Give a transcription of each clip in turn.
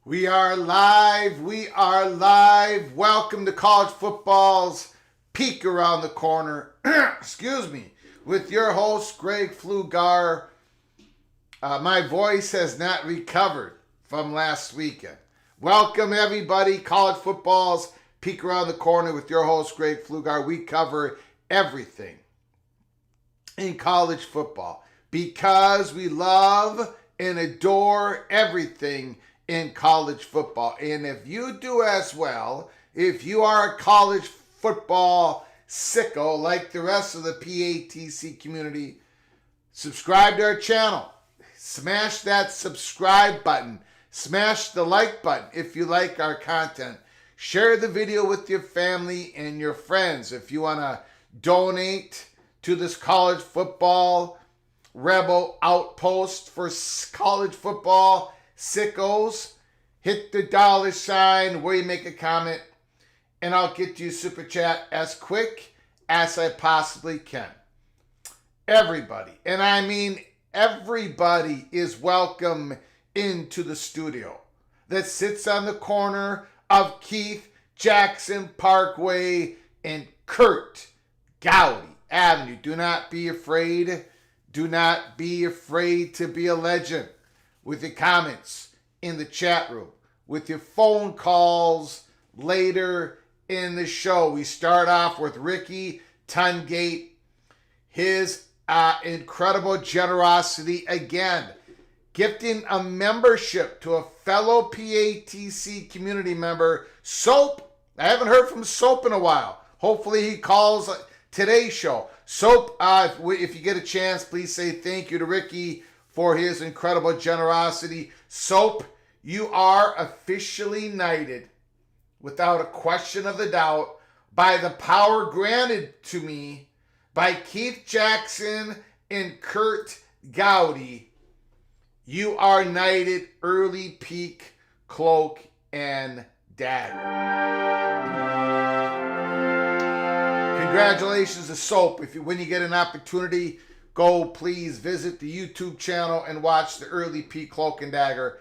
We are live. We are live. Welcome to college football's peek around the corner. Excuse me. With your host, Greg Flugar. My voice has not recovered from last weekend. Welcome, everybody. College football's peek around the corner with your host, Greg Flugar. We cover everything in college football because we love and adore everything in college football. And if you do as well, if you are a college football sicko like the rest of the PATC community, subscribe to our channel. Smash that subscribe button. Smash the like button if you like our content. Share the video with your family and your friends. If you want to donate to this college football rebel outpost for college football sickos, hit the $ where you make a comment, and I'll get you super chat as quick as I possibly can. Everybody, and I mean everybody, is welcome into the studio that sits on the corner of Keith Jackson Parkway and Kurt Gowdy Avenue. Do not be afraid. Do not be afraid to be a legend. With your comments in the chat room, with your phone calls later in the show. We start off with Ricky Tungate, his incredible generosity again, gifting a membership to a fellow PATC community member, Soap. I haven't heard from Soap in a while. Hopefully he calls today's show. Soap, if you get a chance, please say thank you to Ricky for his incredible generosity. Soap, you are officially knighted, without a question of the doubt, by the power granted to me by Keith Jackson and Kurt Gowdy. You are knighted early peak cloak and dagger. Congratulations to Soap. When you get an opportunity, go please visit the YouTube channel and watch the early peak cloak and dagger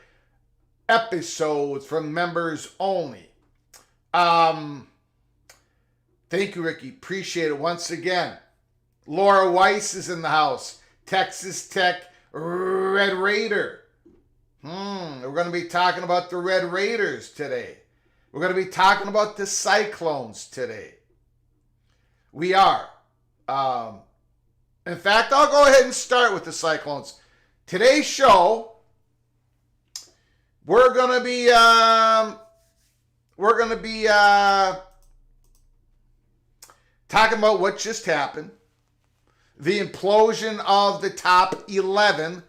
episodes from members only. Thank you, Ricky. Appreciate it once again. Laura Weiss is in the house. Texas Tech Red Raider. We're going to be talking about the Red Raiders today. We're going to be talking about the Cyclones today. We are. In fact, I'll go ahead and start with the Cyclones. Today's show, we're going to be talking about what just happened. The implosion of the top 11.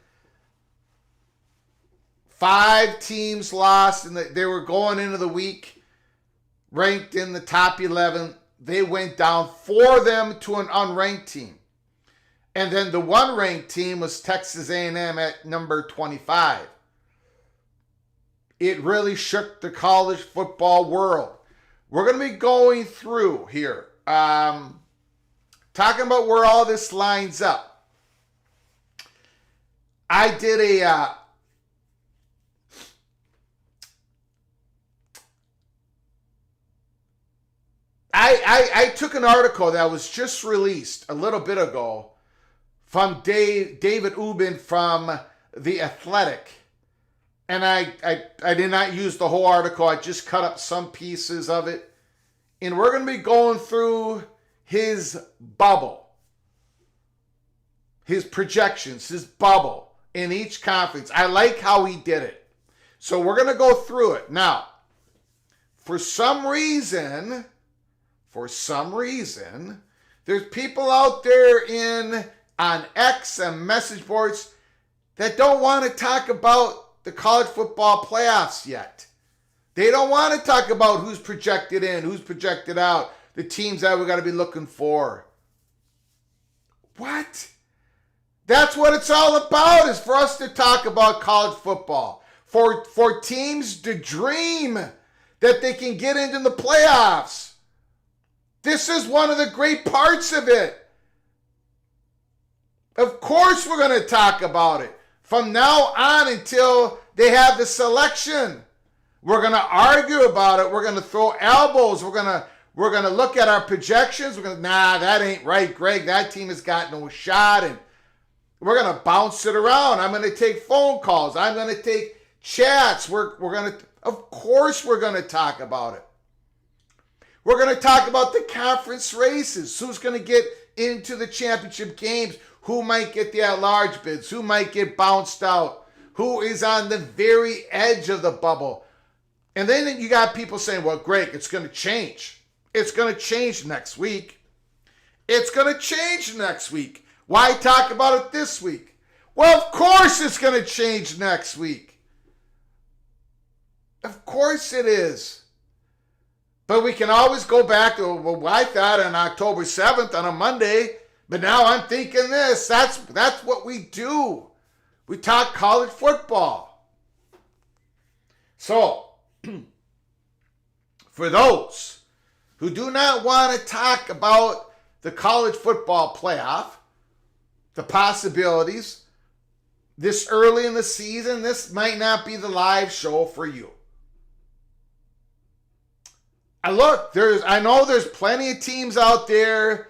5 teams lost, and they were going into the week ranked in the top 11. They went down 4 of them to an unranked team. And then the one ranked team was Texas A&M at number 25. It really shook the college football world. We're going to be going through here, talking about where all this lines up. I did I took an article that was just released a little bit ago from David Ubben from The Athletic. And I did not use the whole article. I just cut up some pieces of it. And we're going to be going through his bubble, his projections, his bubble in each conference. I like how he did it. So we're going to go through it. Now, for some reason, there's people out there on X and message boards that don't want to talk about the college football playoffs yet. They don't want to talk about who's projected in, who's projected out, the teams that we got to be looking for. What? That's what it's all about, is for us to talk about college football. For teams to dream that they can get into the playoffs. This is one of the great parts of it. Of course we're going to talk about it. From now on until they have the selection. We're going to argue about it. We're going to throw elbows. We're going to look at our projections. We're going to, that ain't right, Greg. That team has got no shot. And we're going to bounce it around. I'm going to take phone calls. I'm going to take chats. We're going to, of course we're going to talk about it. We're going to talk about the conference races. Who's going to get into the championship games? Who might get the at-large bids? Who might get bounced out? Who is on the very edge of the bubble? And then you got people saying, well, Greg, it's going to change. It's going to change next week. It's going to change next week. Why talk about it this week? Well, of course it's going to change next week. Of course it is. But we can always go back to, well, I thought on October 7th on a Monday, but now I'm thinking this. That's what we do. We talk college football. So, for those who do not want to talk about the college football playoff, the possibilities, this early in the season, this might not be the live show for you. I know there's plenty of teams out there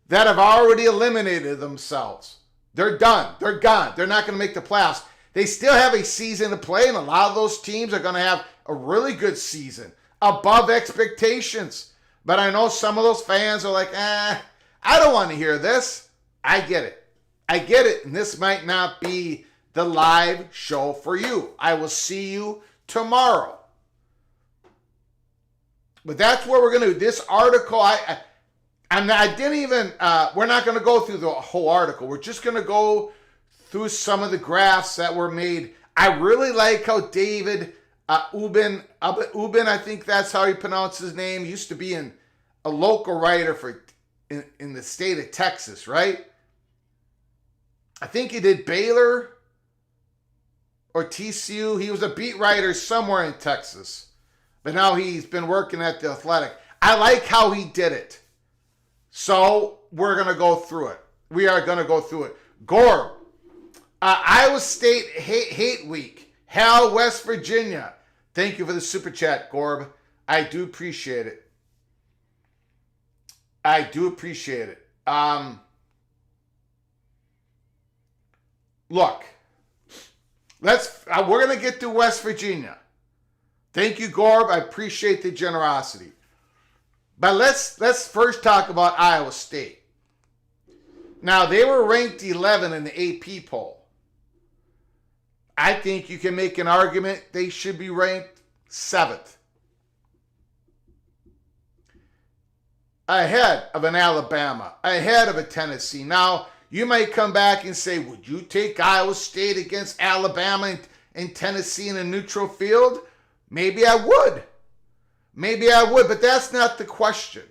that have already eliminated themselves. They're done. They're gone. They're not going to make the playoffs. They still have a season to play, and a lot of those teams are going to have a really good season, above expectations. But I know some of those fans are like, I don't want to hear this. I get it. And this might not be the live show for you. I will see you tomorrow. But that's what we're going to do. This article, we're not going to go through the whole article. We're just going to go through some of the graphs that were made. I really like how David Ubin, I think that's how he pronounced his name. He used to be a local writer in the state of Texas, right? I think he did Baylor or TCU. He was a beat writer somewhere in Texas. But now he's been working at The Athletic. I like how he did it. So we're going to go through it. We are going to go through it. Gorb, Iowa State hate week. Hal, West Virginia. Thank you for the super chat, Gorb. I do appreciate it. I do appreciate it. Look, we're going to get to West Virginia. Thank you, Gorb. I appreciate the generosity. But let's first talk about Iowa State. Now, they were ranked 11 in the AP poll. I think you can make an argument they should be ranked 7th. Ahead of an Alabama, ahead of a Tennessee. Now, you might come back and say, would you take Iowa State against Alabama and Tennessee in a neutral field? Maybe I would. But that's not the question.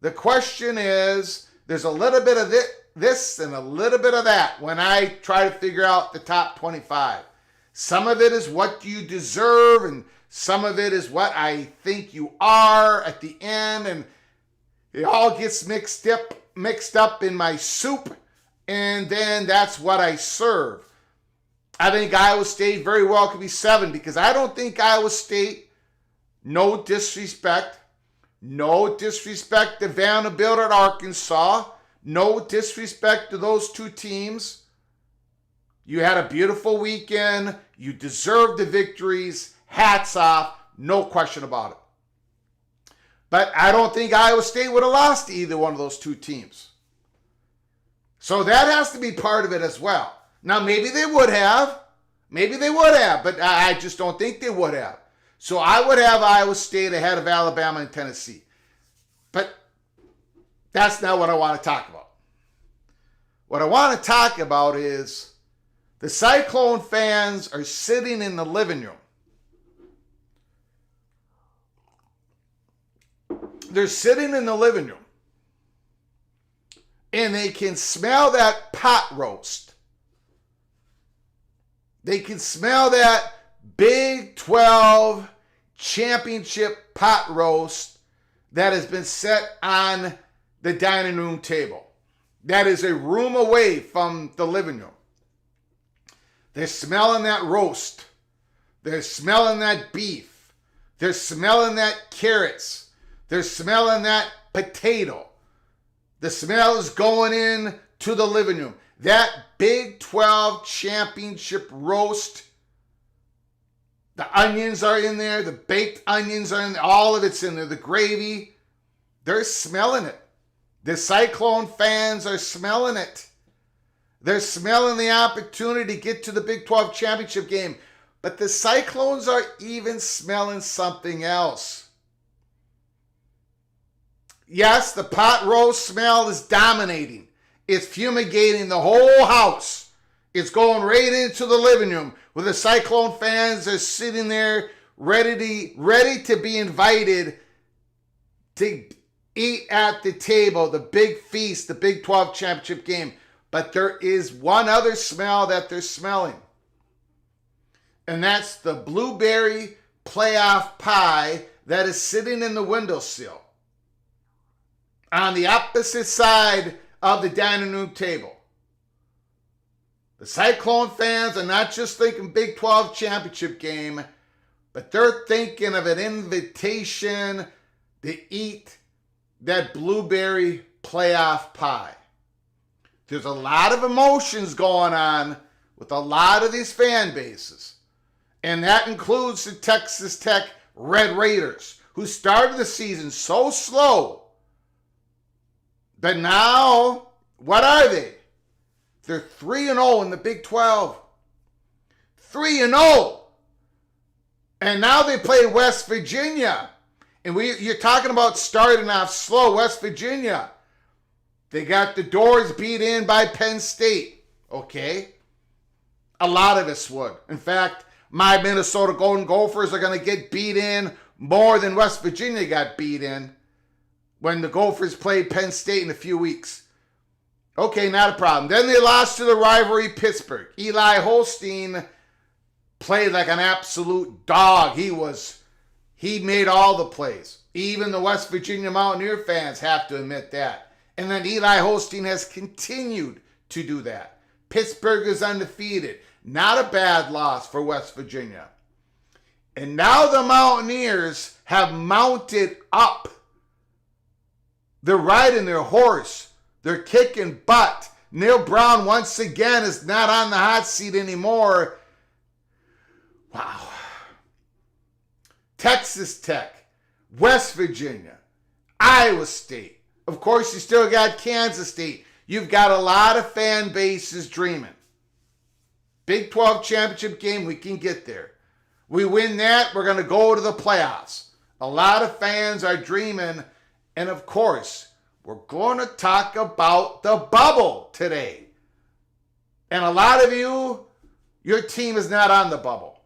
The question is, there's a little bit of this and a little bit of that when I try to figure out the top 25. Some of it is what you deserve, and some of it is what I think you are at the end, and it all gets mixed up in my soup, and then that's what I serve. I think Iowa State very well could be 7 because I don't think Iowa State, no disrespect to Vanderbilt at Arkansas, no disrespect to those two teams. You had a beautiful weekend. You deserved the victories. Hats off. No question about it. But I don't think Iowa State would have lost to either one of those two teams. So that has to be part of it as well. Now, maybe they would have, but I just don't think they would have. So I would have Iowa State ahead of Alabama and Tennessee. But that's not what I want to talk about. What I want to talk about is the Cyclone fans are sitting in the living room. They're sitting in the living room. And they can smell that pot roast. They can smell that Big 12 championship pot roast that has been set on the dining room table. That is a room away from the living room. They're smelling that roast. They're smelling that beef. They're smelling that carrots. They're smelling that potato. The smell is going in to the living room. That Big 12 championship roast. The onions are in there. The baked onions are in there. All of it's in there. The gravy. They're smelling it. The Cyclone fans are smelling it. They're smelling the opportunity to get to the Big 12 championship game. But the Cyclones are even smelling something else. Yes, the pot roast smell is dominating. It's fumigating the whole house. It's going right into the living room where the Cyclone fans are sitting there ready to be invited to eat at the table, the big feast, the Big 12 championship game. But there is one other smell that they're smelling. And that's the blueberry playoff pie that is sitting in the windowsill on the opposite side of the dining room table. The Cyclone fans are not just thinking Big 12 championship game, but they're thinking of an invitation to eat that blueberry playoff pie. There's a lot of emotions going on with a lot of these fan bases. And that includes the Texas Tech Red Raiders, who started the season so slow. But now, what are they? They're 3-0 in the Big 12. 3-0. And now they play West Virginia. And you're talking about starting off slow. West Virginia. They got the doors beat in by Penn State. Okay. A lot of us would. In fact, my Minnesota Golden Gophers are going to get beat in more than West Virginia got beat in when the Gophers played Penn State in a few weeks. Okay, not a problem. Then they lost to the rivalry Pittsburgh. Eli Holstein played like an absolute dog. He made all the plays. Even the West Virginia Mountaineer fans have to admit that. And then Eli Holstein has continued to do that. Pittsburgh is undefeated. Not a bad loss for West Virginia. And now the Mountaineers have mounted up. They're riding their horse. They're kicking butt. Neil Brown once again is not on the hot seat anymore. Wow. Texas Tech, West Virginia, Iowa State. Of course, you still got Kansas State. You've got a lot of fan bases dreaming. Big 12 championship game, we can get there. We win that, we're going to go to the playoffs. A lot of fans are dreaming. And of course, we're going to talk about the bubble today. And a lot of you, your team is not on the bubble.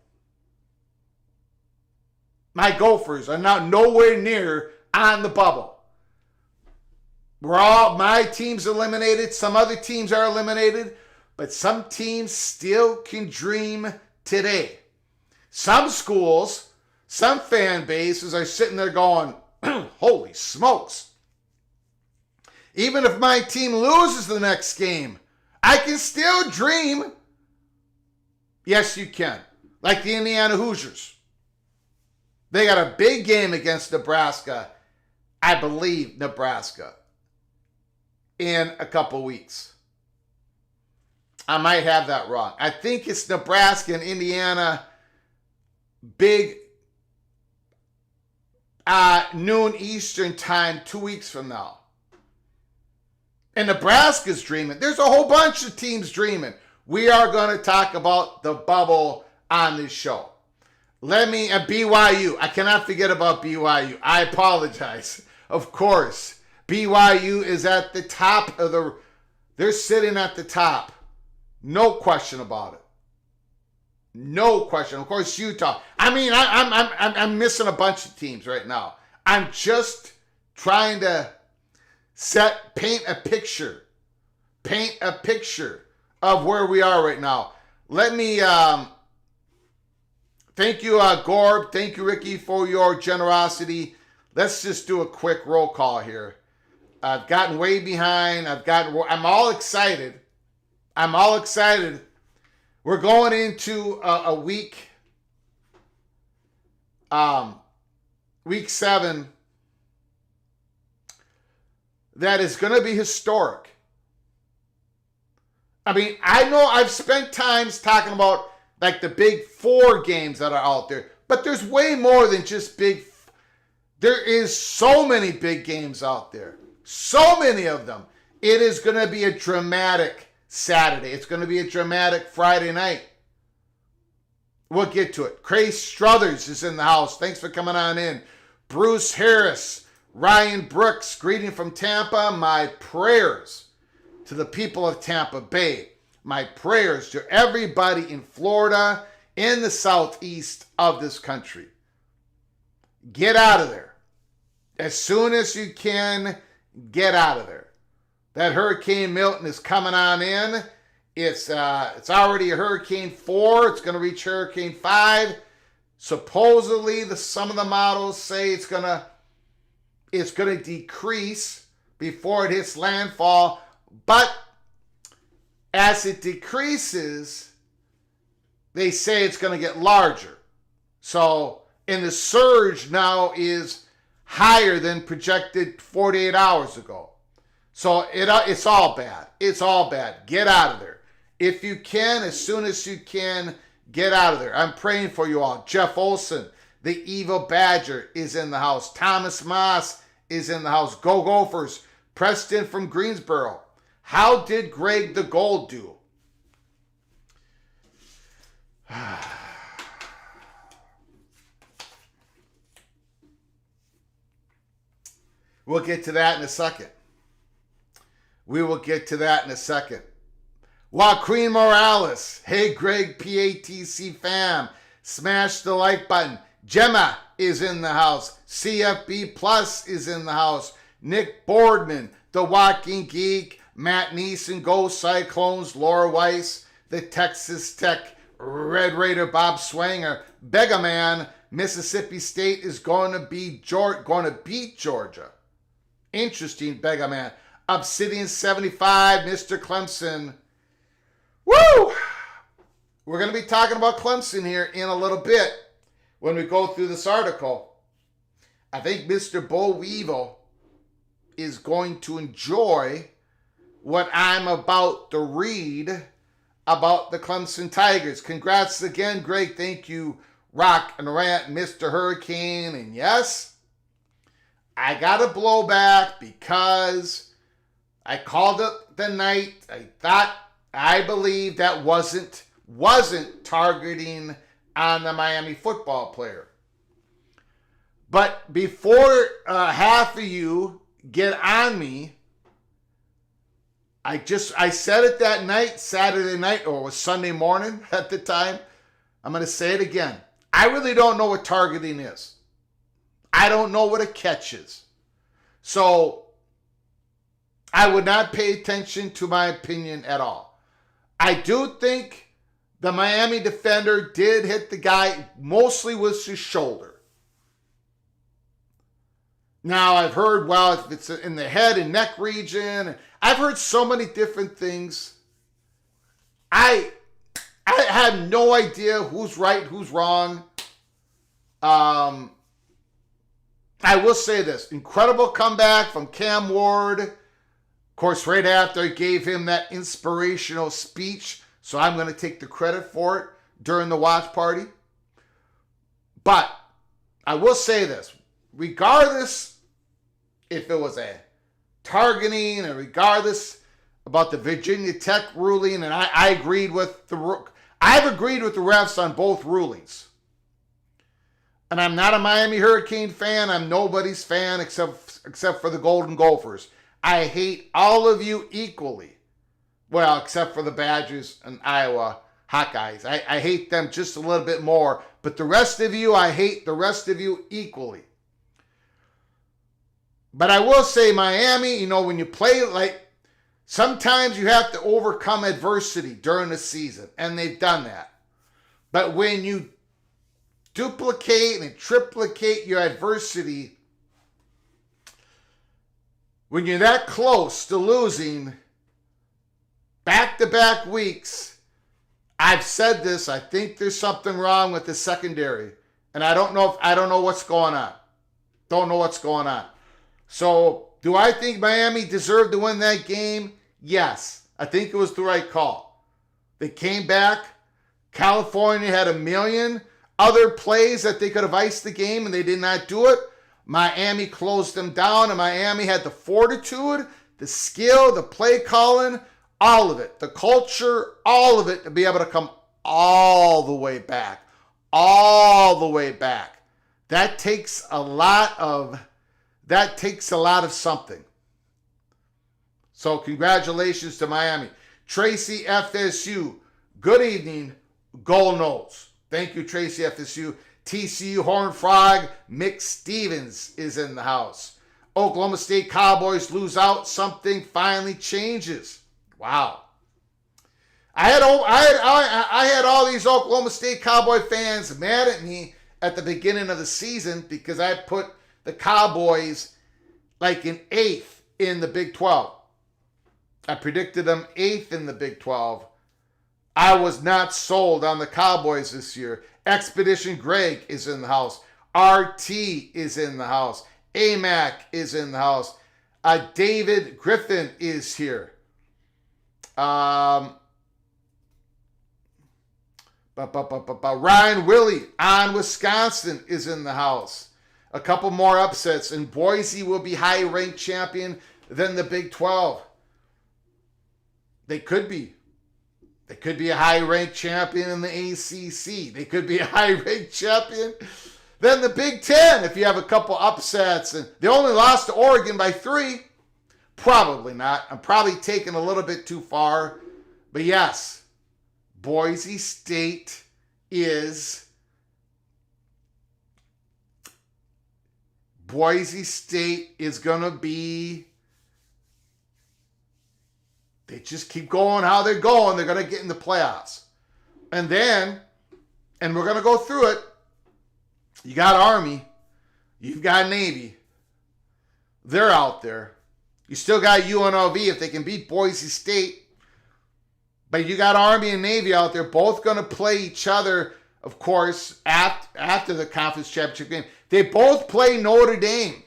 My Gophers are now nowhere near on the bubble. My team's eliminated. Some other teams are eliminated. But some teams still can dream today. Some schools, some fan bases are sitting there going, holy smokes. Even if my team loses the next game, I can still dream. Yes, you can. Like the Indiana Hoosiers. They got a big game against Nebraska. I believe Nebraska. In a couple weeks. I might have that wrong. I think it's Nebraska and Indiana. Big noon Eastern time 2 weeks from now. And Nebraska's dreaming. There's a whole bunch of teams dreaming. We are going to talk about the bubble on this show. BYU. I cannot forget about BYU. I apologize. Of course, BYU is at the top of they're sitting at the top. No question about it. No question. Of course, Utah. I mean, I'm missing a bunch of teams right now. I'm just trying to paint a picture of where we are right now. Let me thank you, Gorb. Thank you, Ricky, for your generosity. Let's just do a quick roll call here. I've gotten way behind. I'm all excited. We're going into a week 7 that is going to be historic. I mean, I know I've spent times talking about like the big 4 games that are out there, but there's way more than just there is so many big games out there. So many of them. It is going to be a dramatic Saturday. It's going to be a dramatic Friday night. We'll get to it. Craig Struthers is in the house. Thanks for coming on in. Bruce Harris, Ryan Brooks, greeting from Tampa. My prayers to the people of Tampa Bay. My prayers to everybody in Florida, in the southeast of this country. Get out of there. As soon as you can, get out of there. That Hurricane Milton is coming on in. It's already a Hurricane 4. It's going to reach Hurricane 5. Supposedly, some of the models say it's going to decrease before it hits landfall. But as it decreases, they say it's going to get larger. So, and the surge now is higher than projected 48 hours ago. So it's all bad. It's all bad. Get out of there. If you can, as soon as you can, get out of there. I'm praying for you all. Jeff Olson, the Evil Badger, is in the house. Thomas Moss is in the house. Go Gophers. Preston from Greensboro. How did Greg the Gold do? We'll get to that in a second. We will get to that in a second. Joaquin Morales. Hey, Greg, PATC fam. Smash the like button. Gemma is in the house. CFB Plus is in the house. Nick Boardman, The Walking Geek, Matt Neeson, Go Cyclones, Laura Weiss, the Texas Tech Red Raider, Bob Swanger, Begaman, Mississippi State is going to beat Georgia. Interesting, Begaman. Obsidian 75, Mr. Clemson. Woo! We're going to be talking about Clemson here in a little bit when we go through this article. I think Mr. Bo Weevil is going to enjoy what I'm about to read about the Clemson Tigers. Congrats again, Greg. Thank you, Rock and Rant, Mr. Hurricane. And yes, I got a blowback because I called it the night. I believe that wasn't targeting on the Miami football player. But before half of you get on me, I said it that night, Saturday night, or it was Sunday morning at the time. I'm going to say it again. I really don't know what targeting is. I don't know what a catch is. So I would not pay attention to my opinion at all. I do think the Miami defender did hit the guy mostly with his shoulder. Now, I've heard, well, if it's in the head and neck region, I've heard so many different things. I have no idea who's right, who's wrong. I will say this. Incredible comeback from Cam Ward. Of course, right after I gave him that inspirational speech, so I'm going to take the credit for it during the watch party. But I will say this. Regardless if it was a targeting, and regardless about the Virginia Tech ruling, and I've agreed with the refs on both rulings. And I'm not a Miami Hurricane fan. I'm nobody's fan except for the Golden Gophers. I hate all of you equally. Well, except for the Badgers and Iowa Hawkeyes. I hate them just a little bit more. But the rest of you, I hate the rest of you equally. But I will say Miami, when you play, sometimes you have to overcome adversity during the season. And they've done that. But when you duplicate and triplicate your adversity, when you're that close to losing back-to-back weeks, I've said this, I think there's something wrong with the secondary. And I don't know what's going on. Don't know what's going on. So, do I think Miami deserved to win that game? Yes. I think it was the right call. They came back. California had a million other plays that they could have iced the game, and they did not do it. Miami closed them down, and Miami had the fortitude, the skill, the play calling, all of it, the culture, all of it, to be able to come all the way back. All the way back. That takes a lot of something. So congratulations to Miami. Tracy FSU, good evening, Gold Nose. Thank you, Tracy FSU. TCU Horned Frog, Mick Stevens is in the house. Oklahoma State Cowboys lose out, something finally changes. Wow. I had all these Oklahoma State Cowboy fans mad at me at the beginning of the season because I put the Cowboys in 8th in the Big 12. I predicted them 8th in the Big 12. I was not sold on the Cowboys this year. Expedition Greg is in the house. RT is in the house. AMAC is in the house. David Griffin is here. Ryan Willie on Wisconsin is in the house. A couple more upsets, and Boise will be higher-ranked champion than the Big 12. They could be. They could be a high-ranked champion in the ACC. They could be a high-ranked champion than the Big 10 if you have a couple upsets. And they only lost to Oregon by 3. Probably not. I'm probably taking a little bit too far. But yes, Boise State is Boise State is going to be, they just keep going how they're going. They're going to get in the playoffs. And then, and we're going to go through it, you got Army, you've got Navy. They're out there. You still got UNLV if they can beat Boise State. But you got Army and Navy out there, both going to play each other, of course, after the conference championship game. They both play Notre Dame.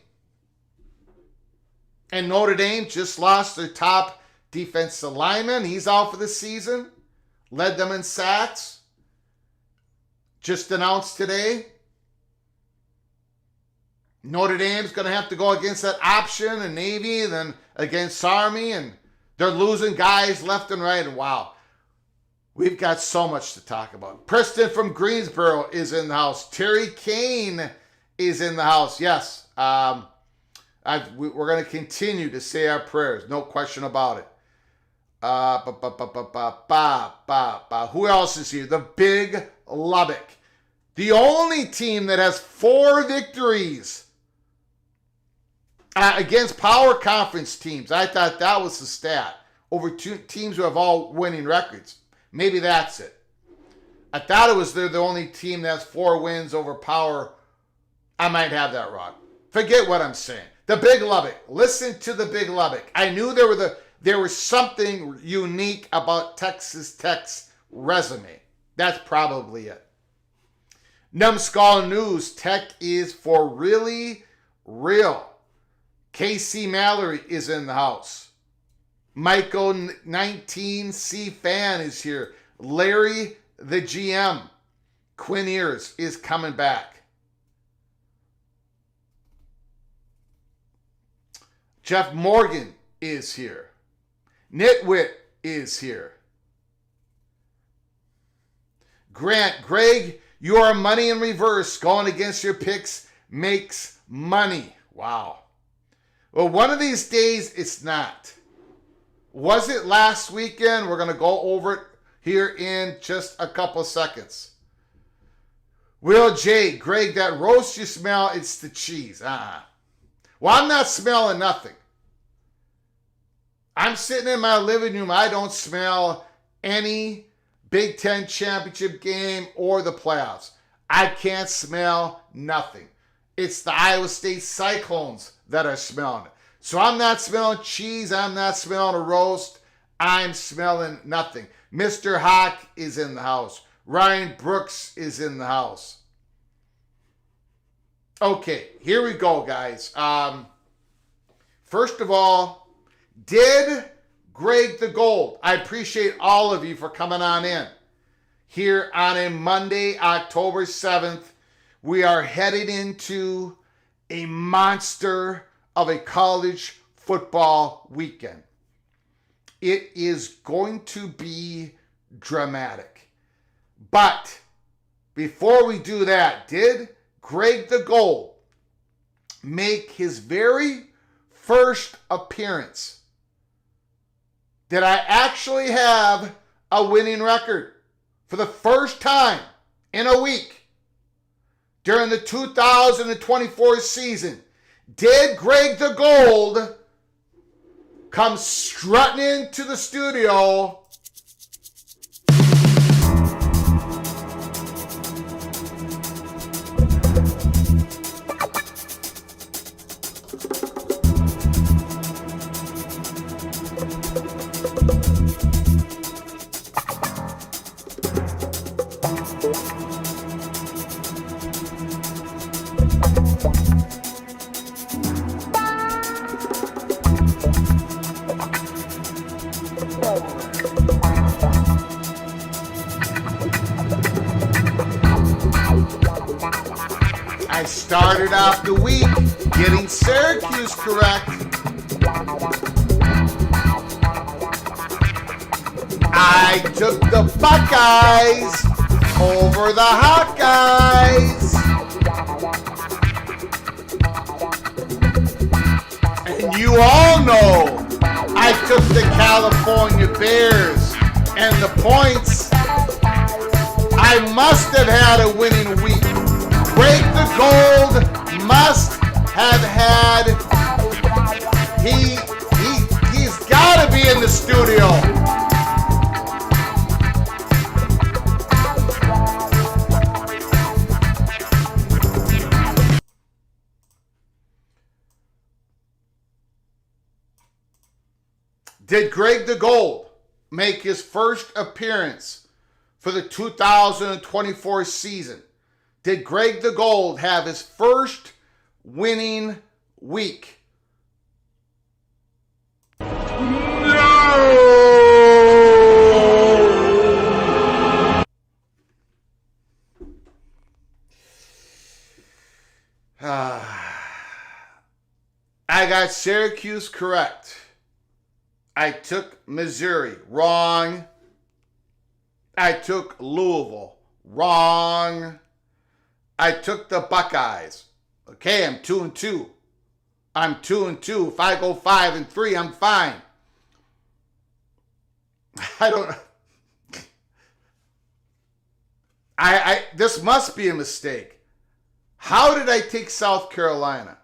And Notre Dame just lost their top defensive lineman. He's out for the season. Led them in sacks. Just announced today. Notre Dame's going to have to go against that option and Navy, and then against Army, and they're losing guys left and right. And wow, we've got so much to talk about. Preston from Greensboro is in the house. Terry Kane is in the house. Yes, we're going to continue to say our prayers. No question about it. Who else is here? The Big Lubbock. The only team that has 4 victories against power conference teams. I thought that was the stat. Over 2 teams who have all winning records. Maybe that's it. I thought it was they're the only team that has 4 wins over power. I might have that wrong. Forget what I'm saying. The Big Lubbock. Listen to the Big Lubbock. I knew there was something unique about Texas Tech's resume. That's probably it. Numbskull News. Tech is for really real. KC Mallory is in the house. Michael 19C Fan is here. Larry the GM. Quinn Ears is coming back. Jeff Morgan is here. Nitwit is here. Greg, your money in reverse going against your picks makes money. Wow. Well, one of these days, it's not. Was it last weekend? We're going to go over it here in just a couple of seconds. Will J. Greg, that roast you smell, it's the cheese. Well, I'm not smelling nothing. I'm sitting in my living room. I don't smell any Big Ten championship game or the playoffs. I can't smell nothing. It's the Iowa State Cyclones that are smelling it. So I'm not smelling cheese. I'm not smelling a roast. I'm smelling nothing. Mr. Hawk is in the house. Ryan Brooks is in the house. Okay, here we go, guys. First of all, did Greg the Gold. I appreciate all of you for coming on in. Here on a Monday, October 7th, we are headed into a monster of a college football weekend. It is going to be dramatic. But before we do that, did Greg the Gold make his very first appearance? Did I actually have a winning record for the first time in a week during the 2024 season? Did Greg the Gold come strutting into the studio started off the week getting Syracuse correct. I took the Buckeyes over the Hawkeyes. And you all know I took the California Bears and the points. I must have had a winning week. Break the Gold must have had. He's got to be in the studio. Did Greg the Gold make his first appearance for the 2024 season? Did Greg the Gold have his first winning week? No! I got Syracuse correct. I took Missouri. Wrong. I took Louisville. Wrong. I took the Buckeyes. Okay, I'm 2-2. I'm 2-2. If I go 5-3, I'm fine. I don't. This must be a mistake. How did I take South Carolina?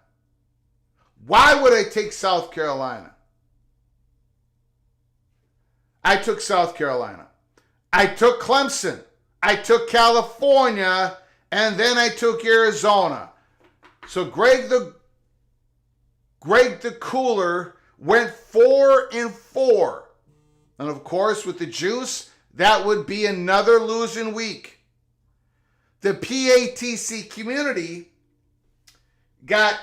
Why would I take South Carolina? I took South Carolina. I took Clemson. I took California. And then I took Arizona. So Greg the Cooler went 4-4. And of course, with the juice, that would be another losing week. The PATC community got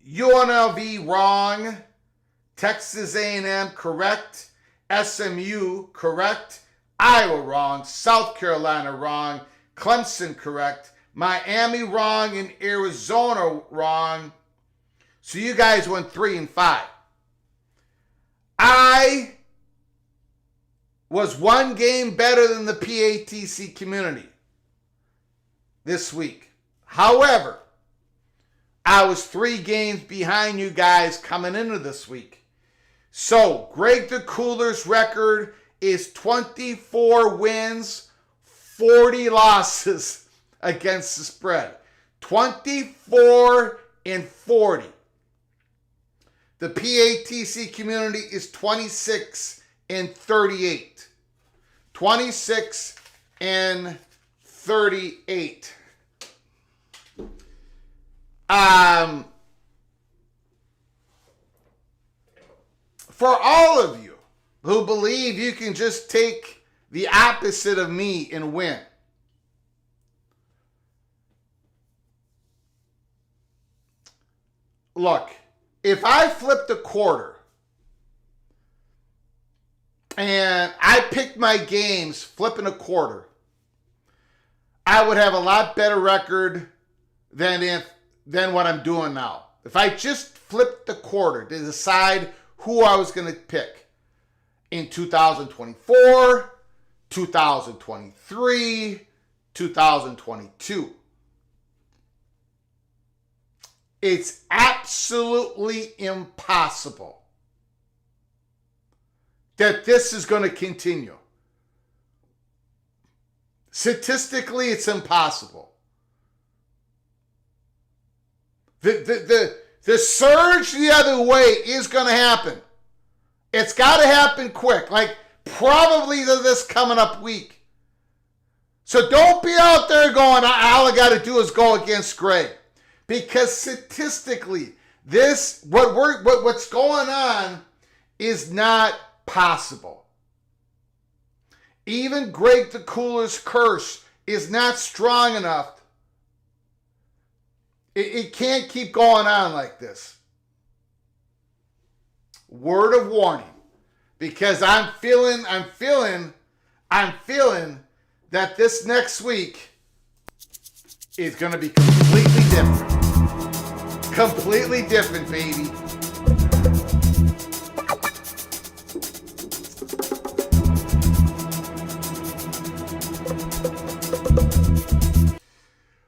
UNLV wrong, Texas A&M correct, SMU correct, Iowa wrong, South Carolina wrong, Clemson correct, Miami wrong, and Arizona wrong. So you guys went 3-5. I was one game better than the PATC community this week. However, I was 3 games behind you guys coming into this week. So Greg the Cooler's record is 24 wins, 40 losses against the spread. 24-40. The PATC community is 26-38. 26-38. For all of you who believe you can just take the opposite of me and win, look, if I flipped a quarter and I picked my games flipping a quarter, I would have a lot better record than what I'm doing now. If I just flipped the quarter to decide who I was going to pick in 2024, 2023, 2022. It's absolutely impossible that this is going to continue. Statistically, it's impossible. The surge the other way is going to happen. It's got to happen quick, like probably this coming up week. So don't be out there going, all I got to do is go against Greg. Because statistically, what's going on is not possible. Even Greg the Cooler's curse is not strong enough. It can't keep going on like this. Word of warning. Because I'm feeling that this next week is going to be completely different. Completely different, baby.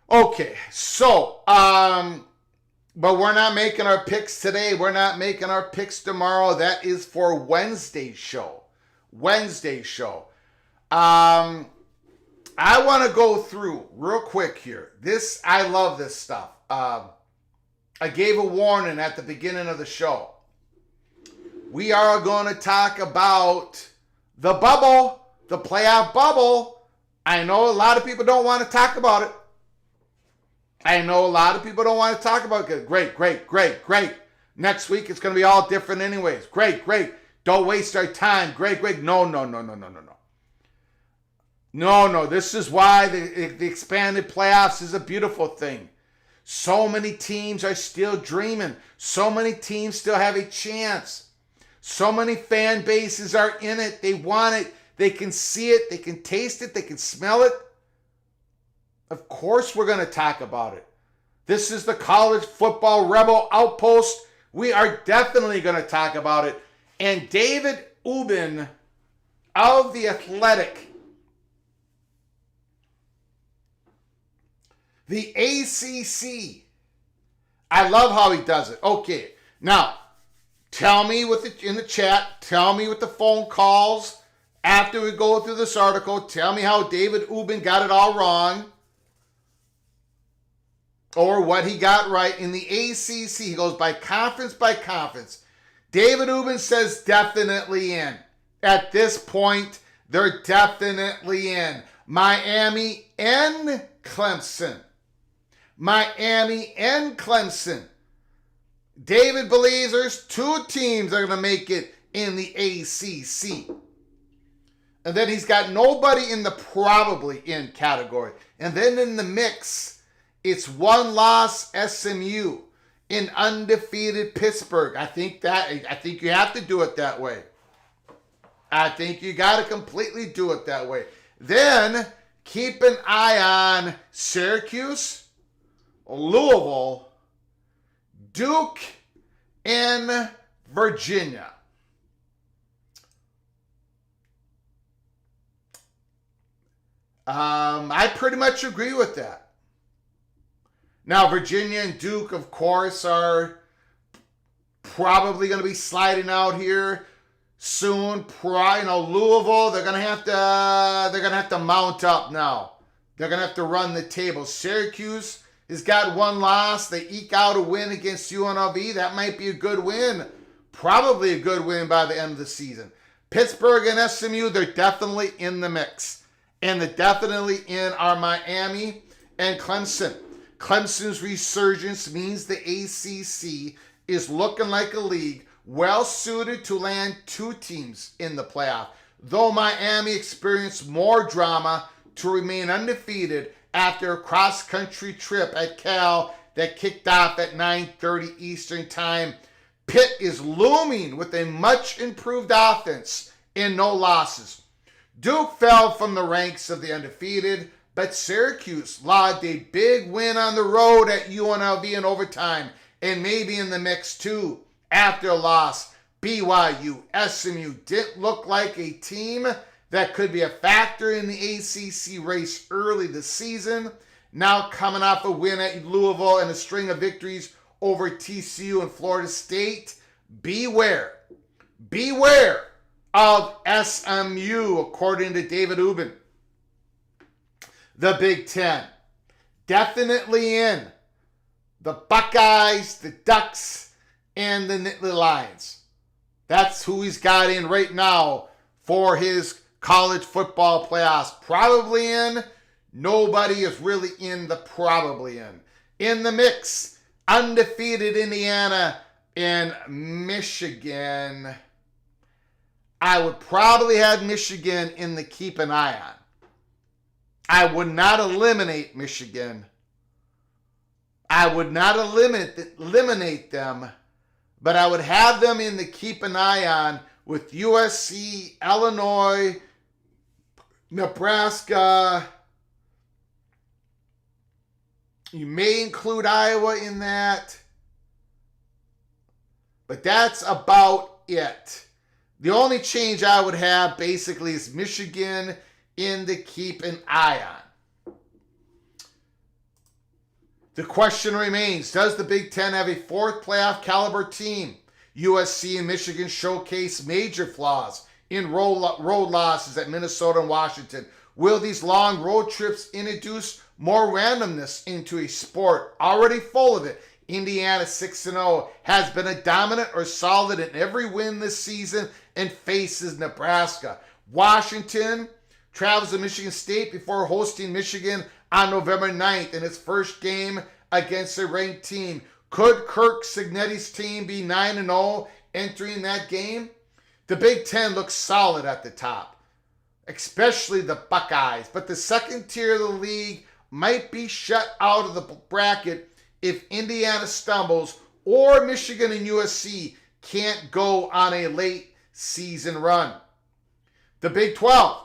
Okay, so, but we're not making our picks today. We're not making our picks tomorrow. That is for Wednesday's show. I want to go through real quick here. I love this stuff. I gave a warning at the beginning of the show. We are going to talk about the bubble, the playoff bubble. I know a lot of people don't want to talk about it. I know a lot of people don't want to talk about it. Great. Next week it's going to be all different anyways. Great. Don't waste our time. Great. No. No. This is why the expanded playoffs is a beautiful thing. So many teams are still dreaming. So many teams still have a chance. So many fan bases are in it. They want it. They can see it. They can taste it. They can smell it. Of course we're going to talk about it. This is the College Football Rebel Outpost. We are definitely going to talk about it. And David Ubben of The Athletic, the ACC. I love how he does it. Okay, now tell me in the chat, tell me with the phone calls after we go through this article, tell me how David Ubben got it all wrong or what he got right. In the ACC, he goes by conference. David Ubben says definitely in. At this point, they're definitely in. Miami and Clemson. David believes there's 2 teams that are going to make it in the ACC. And then he's got nobody in the probably in category. And then in the mix, it's 1 loss SMU in undefeated Pittsburgh. I think you have to do it that way. I think you got to completely do it that way. Then keep an eye on Syracuse, Louisville, Duke, and Virginia. I pretty much agree with that. Now, Virginia and Duke, of course, are probably going to be sliding out here soon. Louisville, they're gonna have to mount up now. They're gonna have to run the table. Syracuse has got 1 loss. They eke out a win against UNLV. That might be a good win. Probably a good win by the end of the season. Pittsburgh and SMU, they're definitely in the mix. And the definitely in are Miami and Clemson. Clemson's resurgence means the ACC is looking like a league well suited to land 2 teams in the playoff, though Miami experienced more drama to remain undefeated after a cross-country trip at Cal that kicked off at 9:30 Eastern Time. Pitt is looming with a much improved offense and no losses. Duke fell from the ranks of the undefeated, but Syracuse logged a big win on the road at UNLV in overtime and maybe in the mix too. After a loss, BYU, SMU didn't look like a team that could be a factor in the ACC race early this season. Now coming off a win at Louisville and a string of victories over TCU and Florida State, beware of SMU, according to David Ubben. The Big Ten, definitely in. The Buckeyes, the Ducks, and the Nittany Lions. That's who he's got in right now for his college football playoffs. Probably in. Nobody is really in the probably in. In the mix, undefeated Indiana and Michigan. I would probably have Michigan in the keep an eye on. I would not eliminate Michigan. I would not eliminate them, but I would have them in the keep an eye on with USC, Illinois, Nebraska. You may include Iowa in that, but that's about it. The only change I would have basically is Michigan in the keep an eye on. The question remains, does the Big Ten have a 4th playoff caliber team? USC and Michigan showcase major flaws in road losses at Minnesota and Washington. Will these long road trips introduce more randomness into a sport already full of it? Indiana 6-0 has been a dominant or solid in every win this season and faces Nebraska. Washington travels to Michigan State before hosting Michigan on November 9th in its first game against a ranked team. Could Kirk Cignetti's team be 9-0 entering that game? The Big Ten looks solid at the top, especially the Buckeyes, but the second tier of the league might be shut out of the bracket if Indiana stumbles or Michigan and USC can't go on a late season run. The Big 12.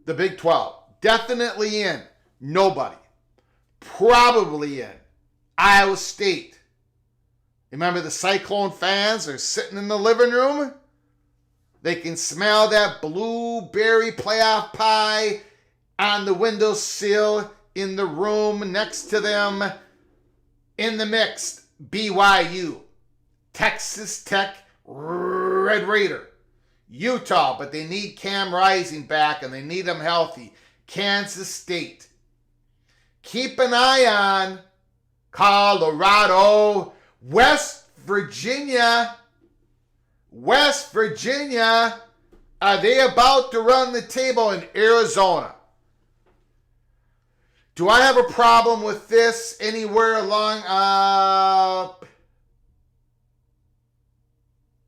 The Big 12. Definitely in. Nobody. Probably in. Iowa State. Remember the Cyclone fans are sitting in the living room? They can smell that blueberry playoff pie on the windowsill in the room next to them. In the mix, BYU, Texas Tech, Red Raider, Utah, but they need Cam Rising back and they need him healthy. Kansas State. Keep an eye on Colorado, West Virginia. West Virginia, are they about to run the table in Arizona? Do I have a problem with this anywhere along?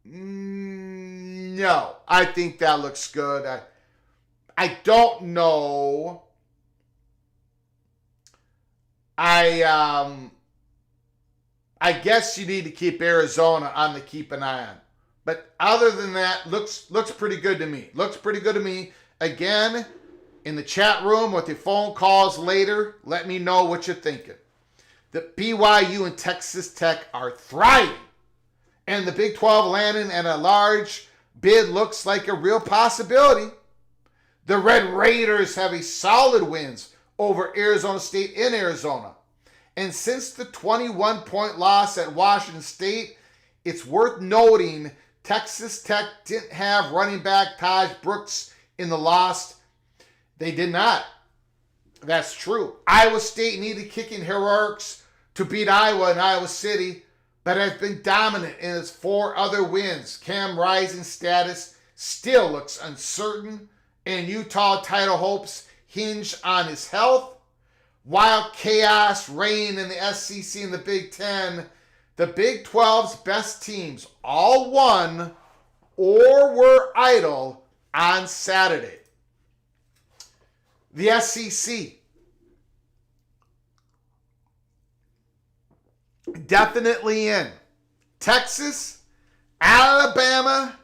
No, I think that looks good. I don't know. I guess you need to keep Arizona on the keep an eye on. But other than that, looks pretty good to me. Looks pretty good to me. Again, in the chat room with your phone calls later, let me know what you're thinking. The BYU and Texas Tech are thriving. And the Big 12 landing and a large bid looks like a real possibility. The Red Raiders have a solid wins over Arizona State in Arizona. And since the 21-point loss at Washington State, it's worth noting Texas Tech didn't have running back Taj Brooks in the loss. They did not. That's true. Iowa State needed kicking heroics to beat Iowa in Iowa City, but has been dominant in its 4 other wins. Cam Rising's status still looks uncertain, and Utah title hopes hinge on his health. While chaos reigned in the SEC and the Big Ten, the Big 12's best teams all won or were idle on Saturday. The SEC. Definitely in. Texas, Alabama,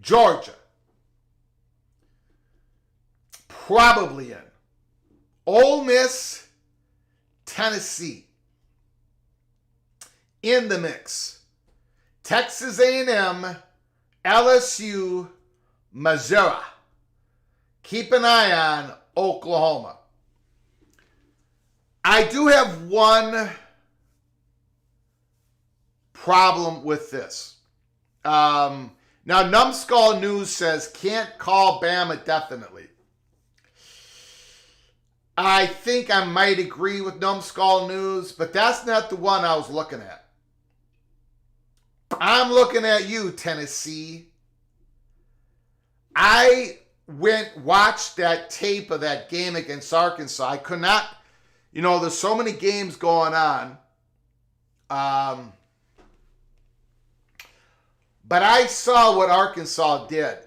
Georgia. Probably in. Ole Miss, Tennessee. In the mix. Texas A&M, LSU, Missouri. Keep an eye on Oklahoma. I do have one problem with this. Now, Numbskull News says can't call Bama definitely. I think I might agree with Numbskull News, but that's not the one I was looking at. I'm looking at you, Tennessee. I watched that tape of that game against Arkansas. I could not, there's so many games going on. But I saw what Arkansas did.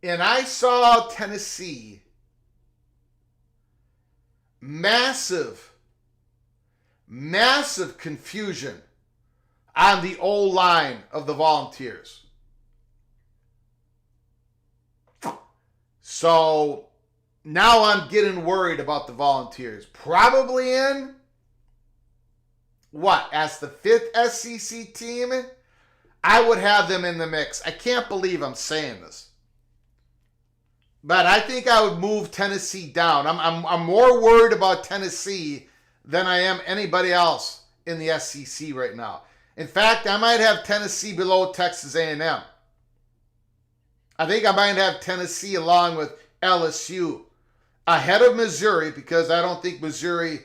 And I saw Tennessee massive confusion on the O-line of the Volunteers. So now I'm getting worried about the Volunteers. Probably in, as the 5th SEC team? I would have them in the mix. I can't believe I'm saying this. But I think I would move Tennessee down. I'm more worried about Tennessee than I am anybody else in the SEC right now. In fact, I might have Tennessee below Texas A&M. I think I might have Tennessee along with LSU ahead of Missouri because I don't think Missouri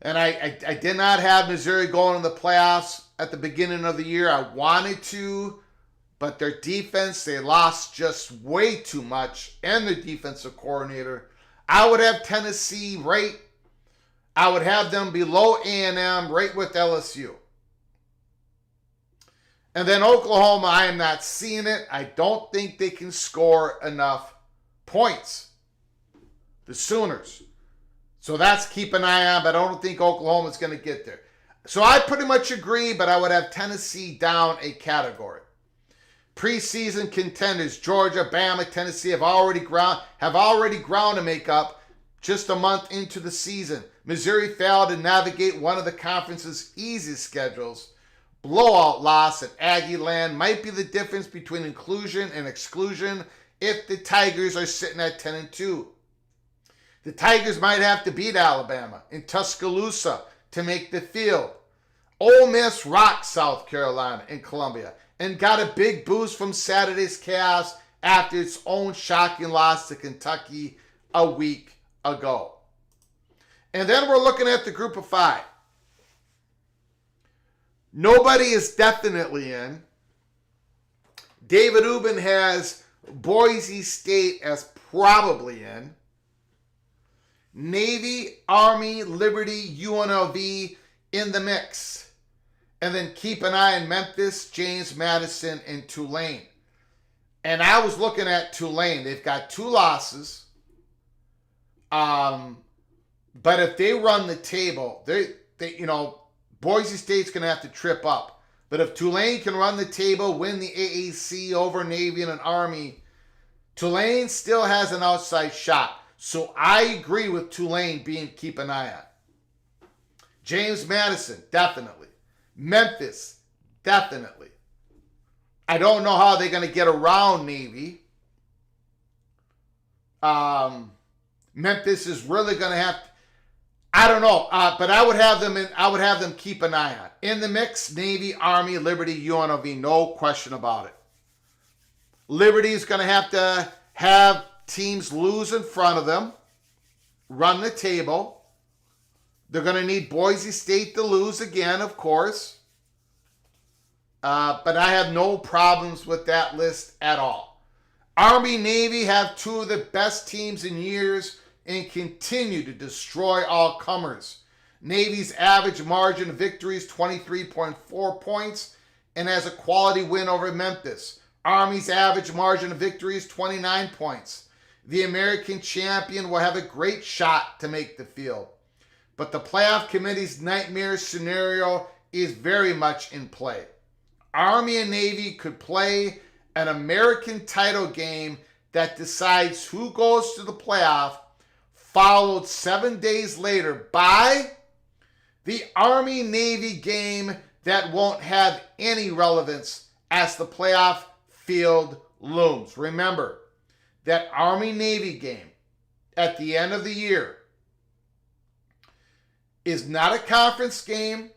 And I did not have Missouri going in the playoffs at the beginning of the year. I wanted to, but their defense, they lost just way too much, and their defensive coordinator. I would have Tennessee I would have them below A&M, right with LSU. And then Oklahoma, I am not seeing it. I don't think they can score enough points. The Sooners. So that's keep an eye on, but I don't think Oklahoma's going to get there. So I pretty much agree, but I would have Tennessee down a category. Preseason contenders, Georgia, Bama, Tennessee have already ground to make up just a month into the season. Missouri failed to navigate one of the conference's easiest schedules. Blowout loss at Aggie Land might be the difference between inclusion and exclusion if the Tigers are sitting at 10-2. The Tigers might have to beat Alabama in Tuscaloosa to make the field. Ole Miss rocked South Carolina and Columbia and got a big boost from Saturday's chaos after its own shocking loss to Kentucky a week ago. And then we're looking at the group of 5. Nobody is definitely in. David Ubben has Boise State as probably in. Navy, Army, Liberty, UNLV in the mix. And then keep an eye on Memphis, James Madison, and Tulane. And I was looking at Tulane. They've got 2 losses. But if they run the table, they Boise State's going to have to trip up. But if Tulane can run the table, win the AAC over Navy and an Army, Tulane still has an outside shot. So I agree with Tulane being keep an eye on. James Madison, definitely. Memphis, definitely. I don't know how they're going to get around Navy. Memphis is really going to have to, I don't know, but I would have them keep an eye on. In the mix, Navy, Army, Liberty, UNLV, no question about it. Liberty is going to have teams lose in front of them, run the table. They're going to need Boise State to lose again, of course. But I have no problems with that list at all. Army, Navy have 2 of the best teams in years and continue to destroy all comers. Navy's average margin of victory is 23.4 points and has a quality win over Memphis. Army's average margin of victory is 29 points. The American champion will have a great shot to make the field. But the playoff committee's nightmare scenario is very much in play. Army and Navy could play an American title game that decides who goes to the playoff, followed 7 days later by the Army-Navy game that won't have any relevance as the playoff field looms. Remember, that Army-Navy game at the end of the year is not a conference game.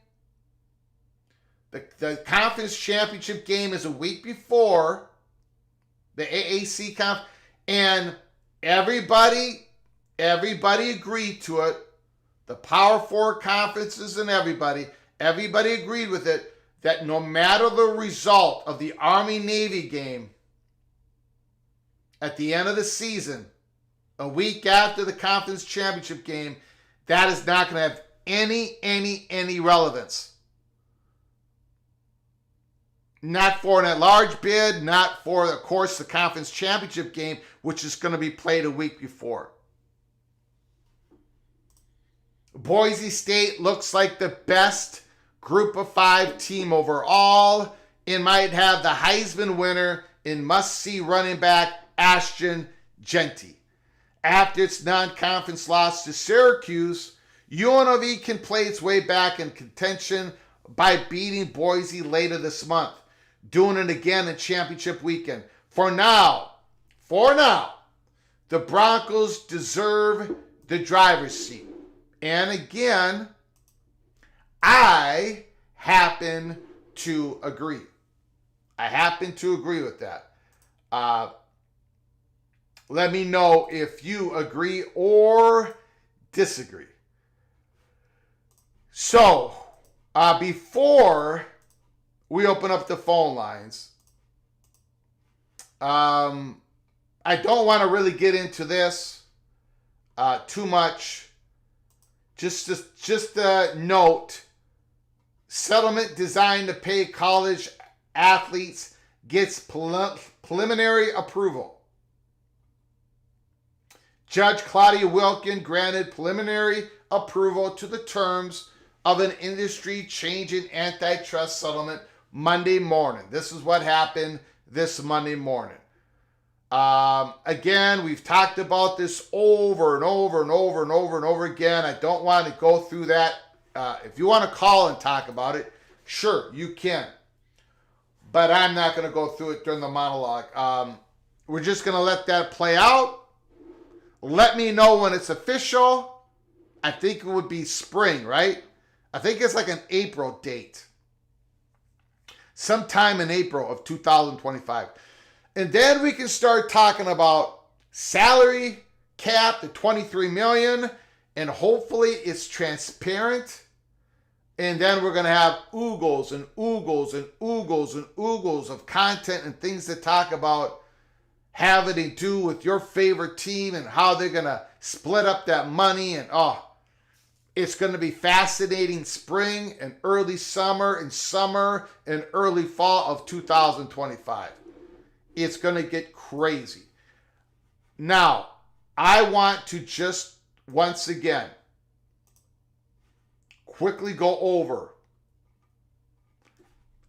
The conference championship game is a week before the AAC conference, and everybody agreed to it. The Power 4 conferences and everybody agreed with it, that no matter the result of the Army-Navy game at the end of the season, a week after the conference championship game, that is not going to have any relevance. Not for an at-large bid, not for, of course, the conference championship game, which is going to be played a week before. Boise State looks like the best group of 5 team overall and might have the Heisman winner in must-see running back Ashton Genty. After its non-conference loss to Syracuse, UNLV can play its way back in contention by beating Boise later this month, doing it again in championship weekend. For now, the Broncos deserve the driver's seat. And again, I happen to agree. With that. Let me know if you agree or disagree. So, before we open up the phone lines, I don't want to really get into this too much. Just a note, settlement designed to pay college athletes gets preliminary approval. Judge Claudia Wilkin granted preliminary approval to the terms of an industry-changing antitrust settlement Monday morning. This is what happened this Monday morning. Again, we've talked about this over and over and over and over and over again. I don't want to go through that. If you want to call and talk about it, sure, you can. But I'm not going to go through it during the monologue. We're just going to let that play out. Let me know when it's official. I think it would be spring, right? I think it's like an April date. Sometime in April of 2025. And then we can start talking about salary cap, the $23 million, and hopefully it's transparent. And then we're going to have oogles and oogles and oogles and oogles of content and things to talk about having to do with your favorite team and how they're going to split up that money. And it's going to be fascinating spring and early summer and early fall of 2025. It's going to get crazy. Now, I want to just once again quickly go over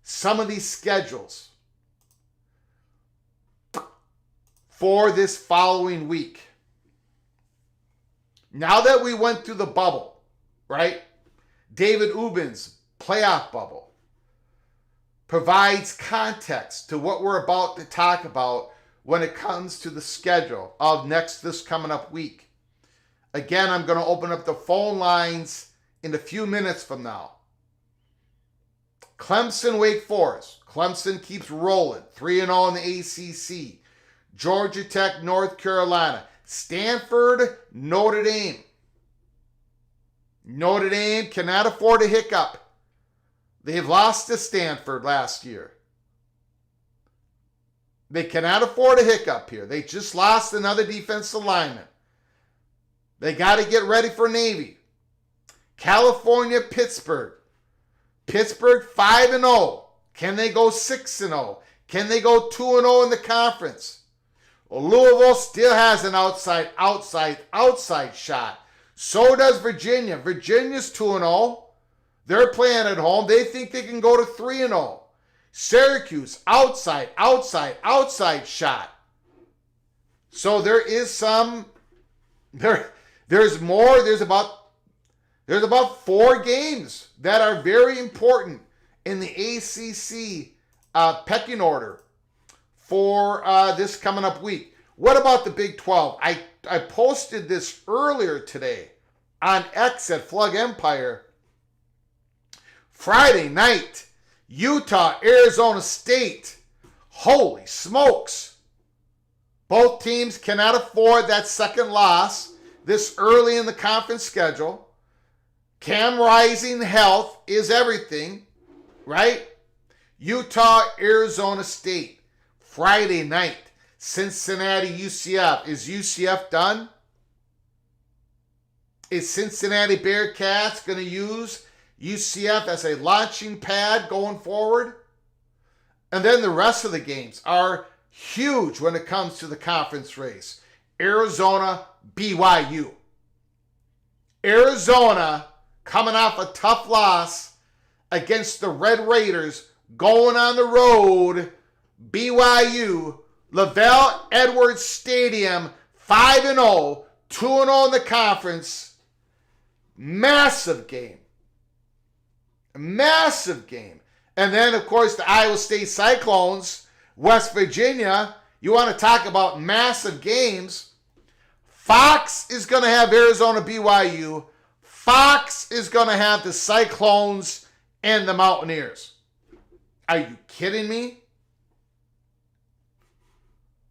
some of these schedules for this following week. Now that we went through the bubble, right? David Ubben's playoff bubble provides context to what we're about to talk about when it comes to the schedule of this coming up week. Again, I'm going to open up the phone lines in a few minutes from now. Clemson, Wake Forest. Clemson keeps rolling. 3-0 in the ACC. Georgia Tech, North Carolina. Stanford, Notre Dame. Notre Dame cannot afford a hiccup. They've lost to Stanford last year. They cannot afford a hiccup here. They just lost another defensive lineman. They got to get ready for Navy. California, Pittsburgh. Pittsburgh 5-0. Can they go 6-0? Can they go 2-0 in the conference? Well, Louisville still has an outside shot. So does Virginia. Virginia's 2-0. They're playing at home. They think they can go to 3-0. Syracuse, outside shot. So there is some, there's more. There's about 4 games that are very important in the ACC pecking order for this coming up week. What about the Big 12? I posted this earlier today on X at Flug Empire. Friday night, Utah, Arizona State. Holy smokes. Both teams cannot afford that second loss this early in the conference schedule. Cam Rising health is everything, right? Utah, Arizona State. Friday night, Cincinnati, UCF. Is UCF done? Is Cincinnati Bearcats going to use UCF as a launching pad going forward? And then the rest of the games are huge when it comes to the conference race. Arizona, BYU. Arizona coming off a tough loss against the Red Raiders, going on the road. BYU, Lavelle Edwards Stadium, 5-0, 2-0 in the conference. Massive game. Massive game. And then, of course, the Iowa State Cyclones, West Virginia. You want to talk about massive games. Fox is going to have Arizona BYU. Fox is going to have the Cyclones and the Mountaineers. Are you kidding me?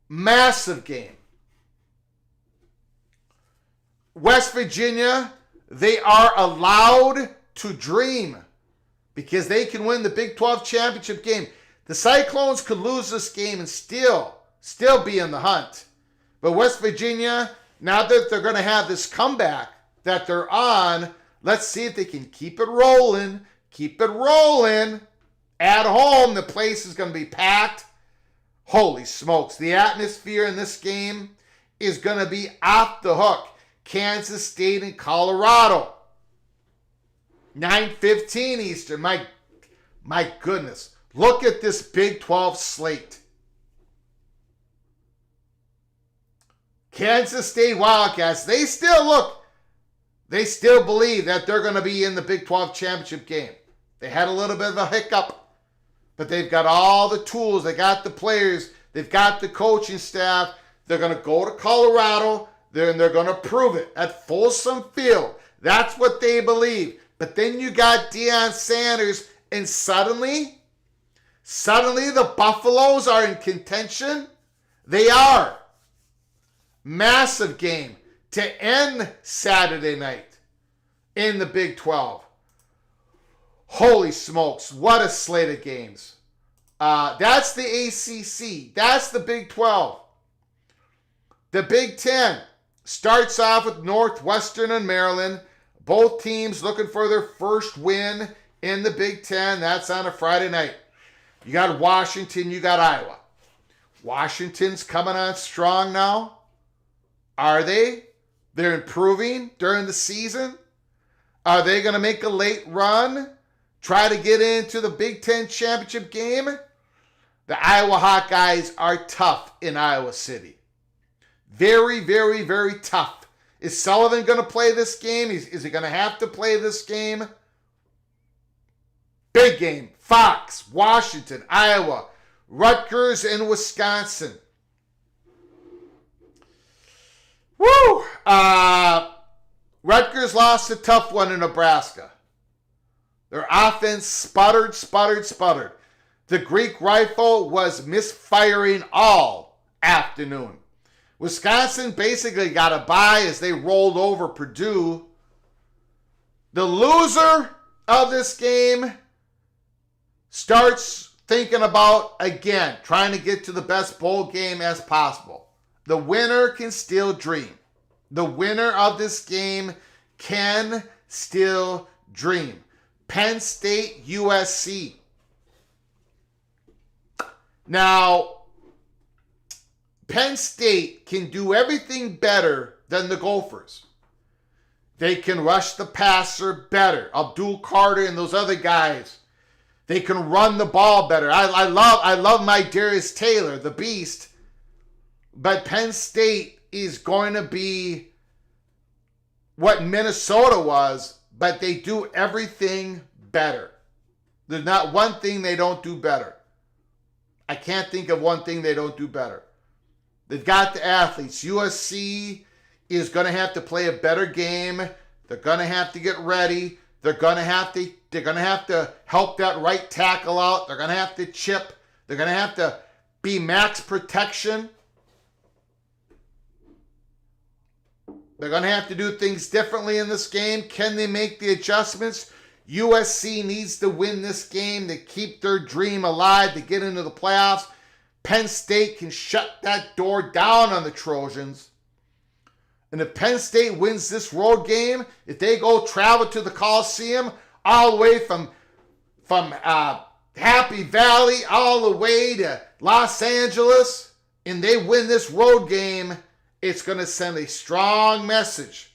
Massive game. West Virginia, they are allowed to dream because they can win the Big 12 championship game. The Cyclones could lose this game and still be in the hunt. But West Virginia, now that they're going to have this comeback that they're on, let's see if they can keep it rolling. Keep it rolling. At home, the place is going to be packed. Holy smokes. The atmosphere in this game is going to be off the hook. Kansas State and Colorado. 9:15 Eastern. My goodness. Look at this Big 12 slate. Kansas State Wildcats, they still believe that they're going to be in the Big 12 championship game. They had a little bit of a hiccup, but they've got all the tools. They got the players. They've got the coaching staff. They're going to go to Colorado, and they're going to prove it at Folsom Field. That's what they believe. But then you got Deion Sanders, and suddenly the Buffaloes are in contention. They are. Massive game to end Saturday night in the Big 12. Holy smokes, what a slate of games. That's the ACC. That's the Big 12. The Big 10 starts off with Northwestern and Maryland. Both teams looking for their first win in the Big 10. That's on a Friday night. You got Washington, you got Iowa. Washington's coming on strong now. Are they? They're improving during the season. Are they going to make a late run? Try to get into the Big 10 championship game? The Iowa Hawkeyes are tough in Iowa City. Very, very, very tough. Is Sullivan going to play this game? Is he going to have to play this game? Big game. Fox, Washington, Iowa, Rutgers, and Wisconsin. Woo! Rutgers lost a tough one in Nebraska. Their offense sputtered. The Greek rifle was misfiring all afternoon. Wisconsin basically got a bye as they rolled over Purdue. The loser of this game starts thinking about, again, trying to get to the best bowl game as possible. The winner can still dream. The winner of this game can still dream. Penn State, USC. Now, Penn State can do everything better than the Gophers. They can rush the passer better. Abdul Carter and those other guys. They can run the ball better. I love my Darius Taylor, the beast. But Penn State is going to be what Minnesota was, but they do everything better. There's not one thing they don't do better. I can't think of one thing they don't do better. They've got the athletes. USC is going to have to play a better game. They're going to have to get ready. They're going to have to help that right tackle out. They're going to have to chip. They're going to have to be max protection. They're going to have to do things differently in this game. Can they make the adjustments? USC needs to win this game to keep their dream alive, to get into the playoffs. Penn State can shut that door down on the Trojans. And if Penn State wins this road game, if they go travel to the Coliseum all the way from Happy Valley all the way to Los Angeles, and they win this road game, it's going to send a strong message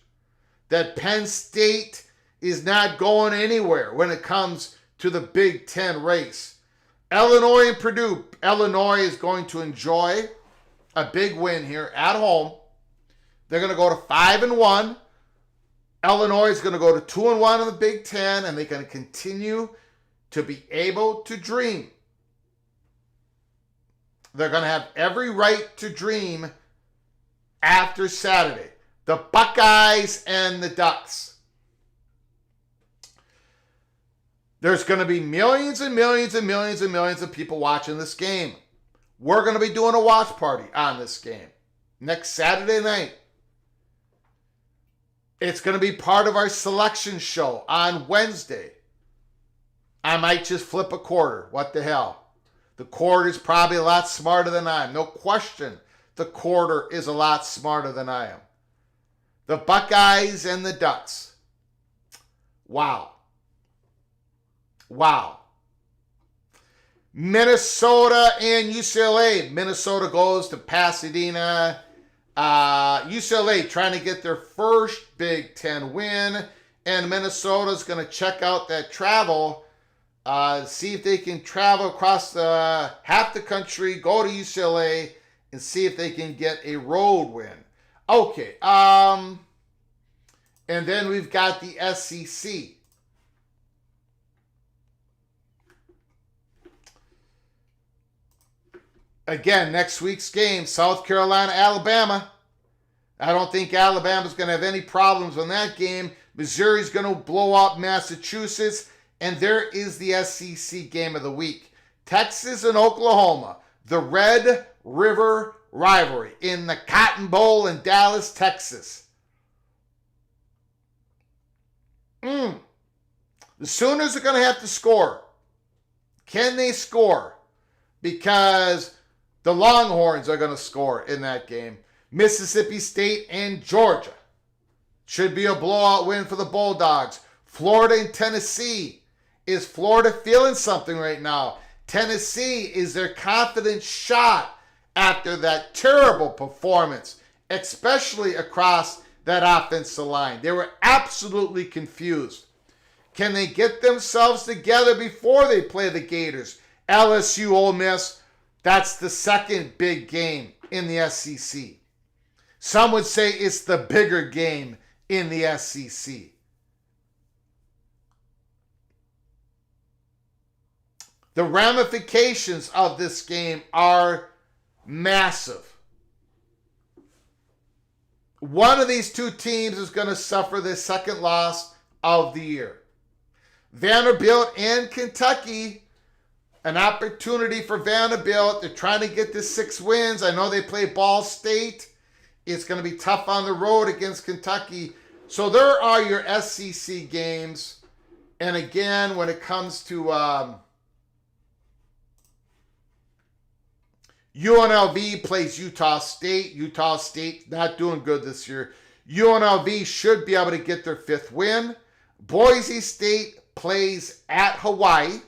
that Penn State is not going anywhere when it comes to the Big Ten race. Illinois and Purdue. Illinois is going to enjoy a big win here at home. They're going to go to 5-1. Illinois is going to go to 2-1 in the Big Ten, and they're going to continue to be able to dream. They're going to have every right to dream after Saturday. The Buckeyes and the Ducks. There's going to be millions and millions and millions and millions of people watching this game. We're going to be doing a watch party on this game next Saturday night. It's going to be part of our selection show on Wednesday. I might just flip a quarter. What the hell? The quarter is probably a lot smarter than I am. No question, the quarter is a lot smarter than I am. The Buckeyes and the Ducks. Wow. Wow. Minnesota and UCLA. Minnesota goes to Pasadena. UCLA trying to get their first Big Ten win. And Minnesota's going to check out that travel. See if they can travel across half the country, go to UCLA, and see if they can get a road win. Okay. And then we've got the SEC. Again, next week's game, South Carolina, Alabama. I don't think Alabama's going to have any problems in that game. Missouri's going to blow up Massachusetts. And there is the SEC game of the week. Texas and Oklahoma. The Red River rivalry in the Cotton Bowl in Dallas, Texas. The Sooners are going to have to score. Can they score? Because the Longhorns are going to score in that game. Mississippi State and Georgia. Should be a blowout win for the Bulldogs. Florida and Tennessee. Is Florida feeling something right now? Tennessee is their confident shot after that terrible performance, especially across that offensive line. They were absolutely confused. Can they get themselves together before they play the Gators? LSU, Ole Miss, that's the second big game in the SEC. Some would say it's the bigger game in the SEC. The ramifications of this game are massive. One of these two teams is going to suffer their second loss of the year. Vanderbilt and Kentucky, an opportunity for Vanderbilt. They're trying to get to 6 wins. I know they play Ball State. It's going to be tough on the road against Kentucky. So there are your SEC games. And again, when it comes to UNLV plays Utah State. Utah State not doing good this year. UNLV should be able to get their 5th win. Boise State plays at Hawaii.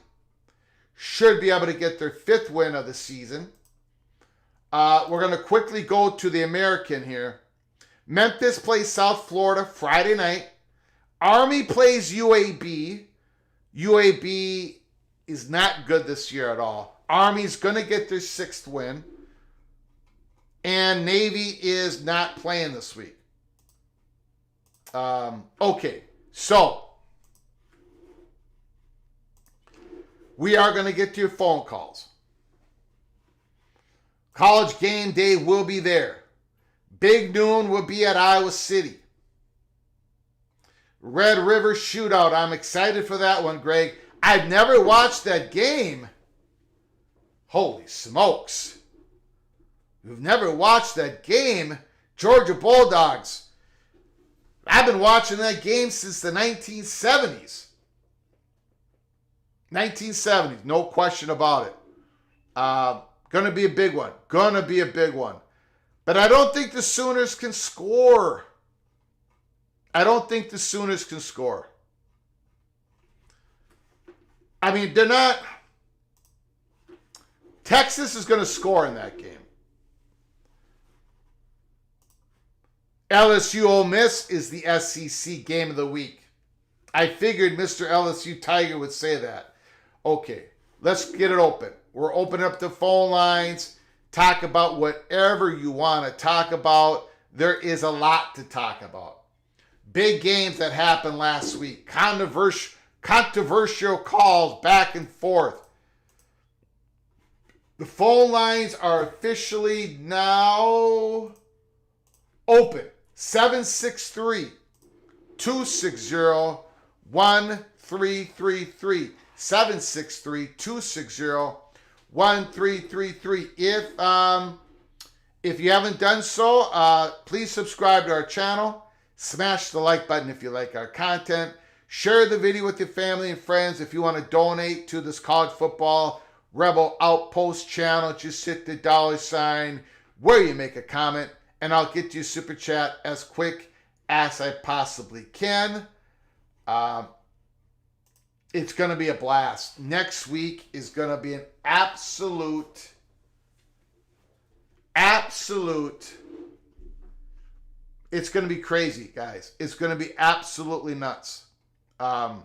Should be able to get their 5th win of the season. We're going to quickly go to the American here. Memphis plays South Florida Friday night. Army plays UAB. UAB is not good this year at all. Army's going to get their 6th win. And Navy is not playing this week. Okay, so we are going to get to your phone calls. College game day will be there. Big Noon will be at Iowa City. Red River Shootout. I'm excited for that one, Greg. I've never watched that game. Holy smokes. You've never watched that game. Georgia Bulldogs. I've been watching that game since the 1970s. 1970s, no question about it. Gonna be a big one. Gonna be a big one. But I don't think the Sooners can score. I don't think the Sooners can score. I mean, they're not... Texas is going to score in that game. LSU Ole Miss is the SEC game of the week. I figured Mr. LSU Tiger would say that. Okay, let's get it open. We're opening up the phone lines. Talk about whatever you want to talk about. There is a lot to talk about. Big games that happened last week. Controversial calls back and forth. The phone lines are officially now open. 763-260-1333. 763-260-1333. If you haven't done so, please subscribe to our channel. Smash the like button if you like our content. Share the video with your family and friends. If you want to donate to this College Football Rebel Outpost channel, just hit the $ where you make a comment, and I'll get you super chat as quick as I possibly can. It's going to be a blast. Next week is going to be an absolute. It's going to be crazy, guys. It's going to be absolutely nuts. The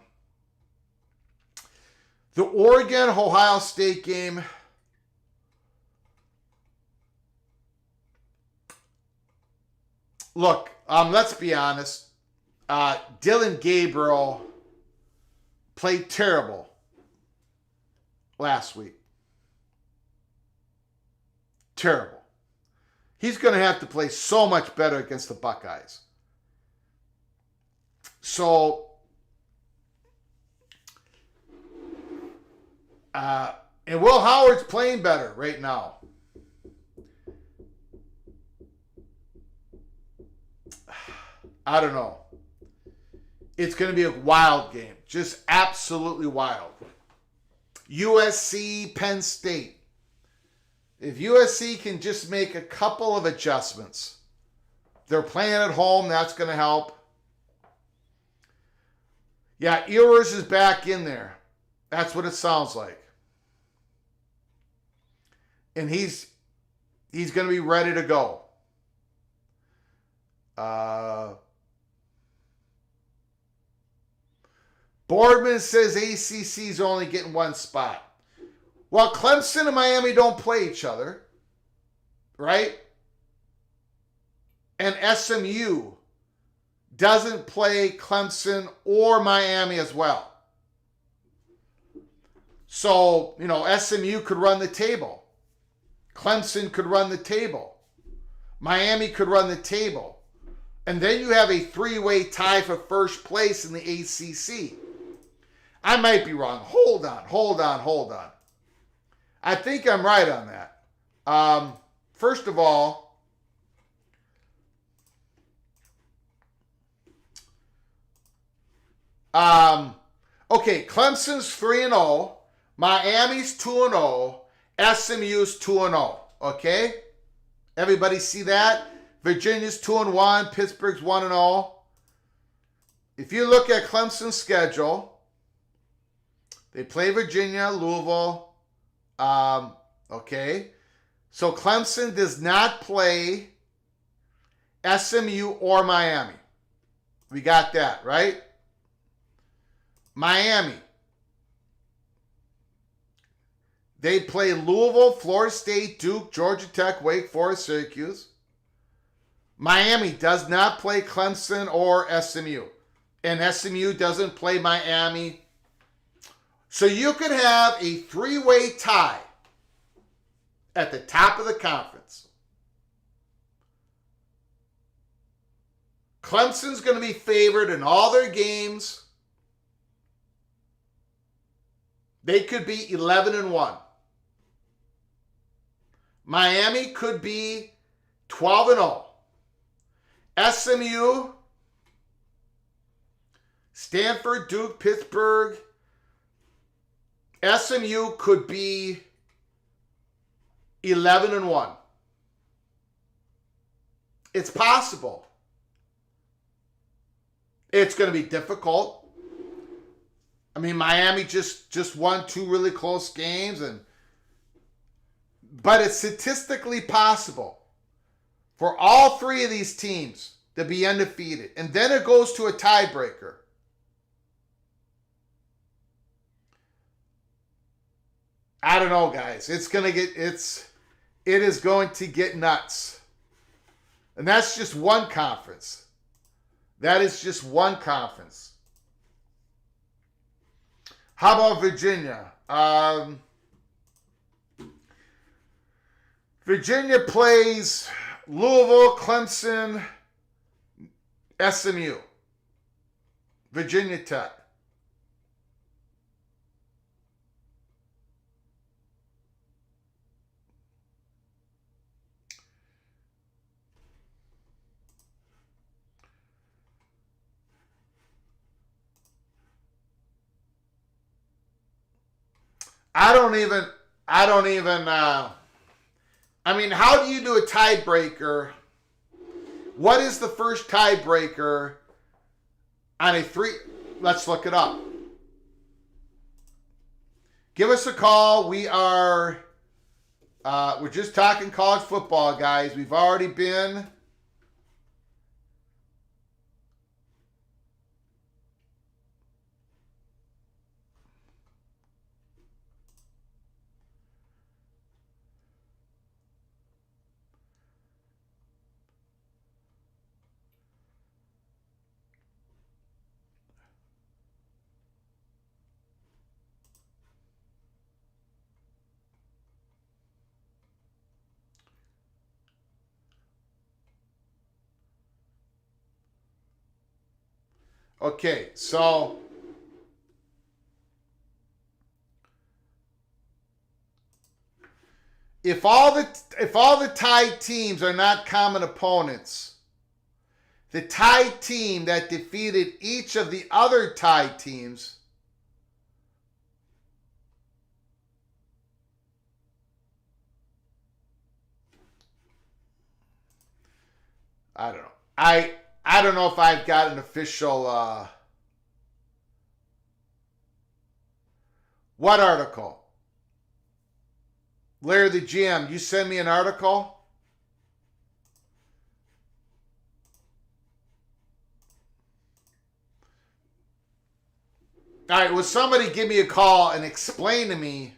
Oregon-Ohio State game. Look, let's be honest. Dylan Gabriel played terrible last week. Terrible. He's going to have to play so much better against the Buckeyes. So, and Will Howard's playing better right now. I don't know. It's going to be a wild game. Just absolutely wild. USC, Penn State. If USC can just make a couple of adjustments, they're playing at home, that's going to help. Yeah, Ewers is back in there. That's what it sounds like. And he's going to be ready to go. Boardman says ACC's only getting one spot. Well, Clemson and Miami don't play each other, right? And SMU doesn't play Clemson or Miami as well. So, SMU could run the table. Clemson could run the table. Miami could run the table. And then you have a three-way tie for first place in the ACC. I might be wrong. Hold on. I think I'm right on that. First of all, okay, Clemson's 3-0, Miami's 2-0, SMU's 2-0. Okay, everybody see that? Virginia's 2-1, Pittsburgh's 1-0. If you look at Clemson's schedule, they play Virginia, Louisville. Okay. So Clemson does not play SMU or Miami. We got that, right? Miami. They play Louisville, Florida State, Duke, Georgia Tech, Wake Forest, Syracuse. Miami does not play Clemson or SMU. And SMU doesn't play Miami. So you could have a three-way tie at the top of the conference. Clemson's going to be favored in all their games. They could be 11-1. Miami could be 12-0. SMU, Stanford, Duke, Pittsburgh. SMU could be 11-1. It's possible. It's going to be difficult. I mean, Miami just won 2 really close games, but it's statistically possible for all 3 of these teams to be undefeated. And then it goes to a tiebreaker. I don't know, guys. It is going to get nuts. And that's just one conference. That is just one conference. How about Virginia? Virginia plays Louisville, Clemson, SMU. Virginia Tech. I don't even, I mean, how do you do a tiebreaker? What is the first tiebreaker on a three? Let's look it up. Give us a call. We're just talking college football, guys. We've already been. Okay, so if all the tied teams are not common opponents, the tied team that defeated each of the other tied teams I don't know. I don't know if I've got an official what article? Larry the GM, you send me an article? All right, will somebody give me a call and explain to me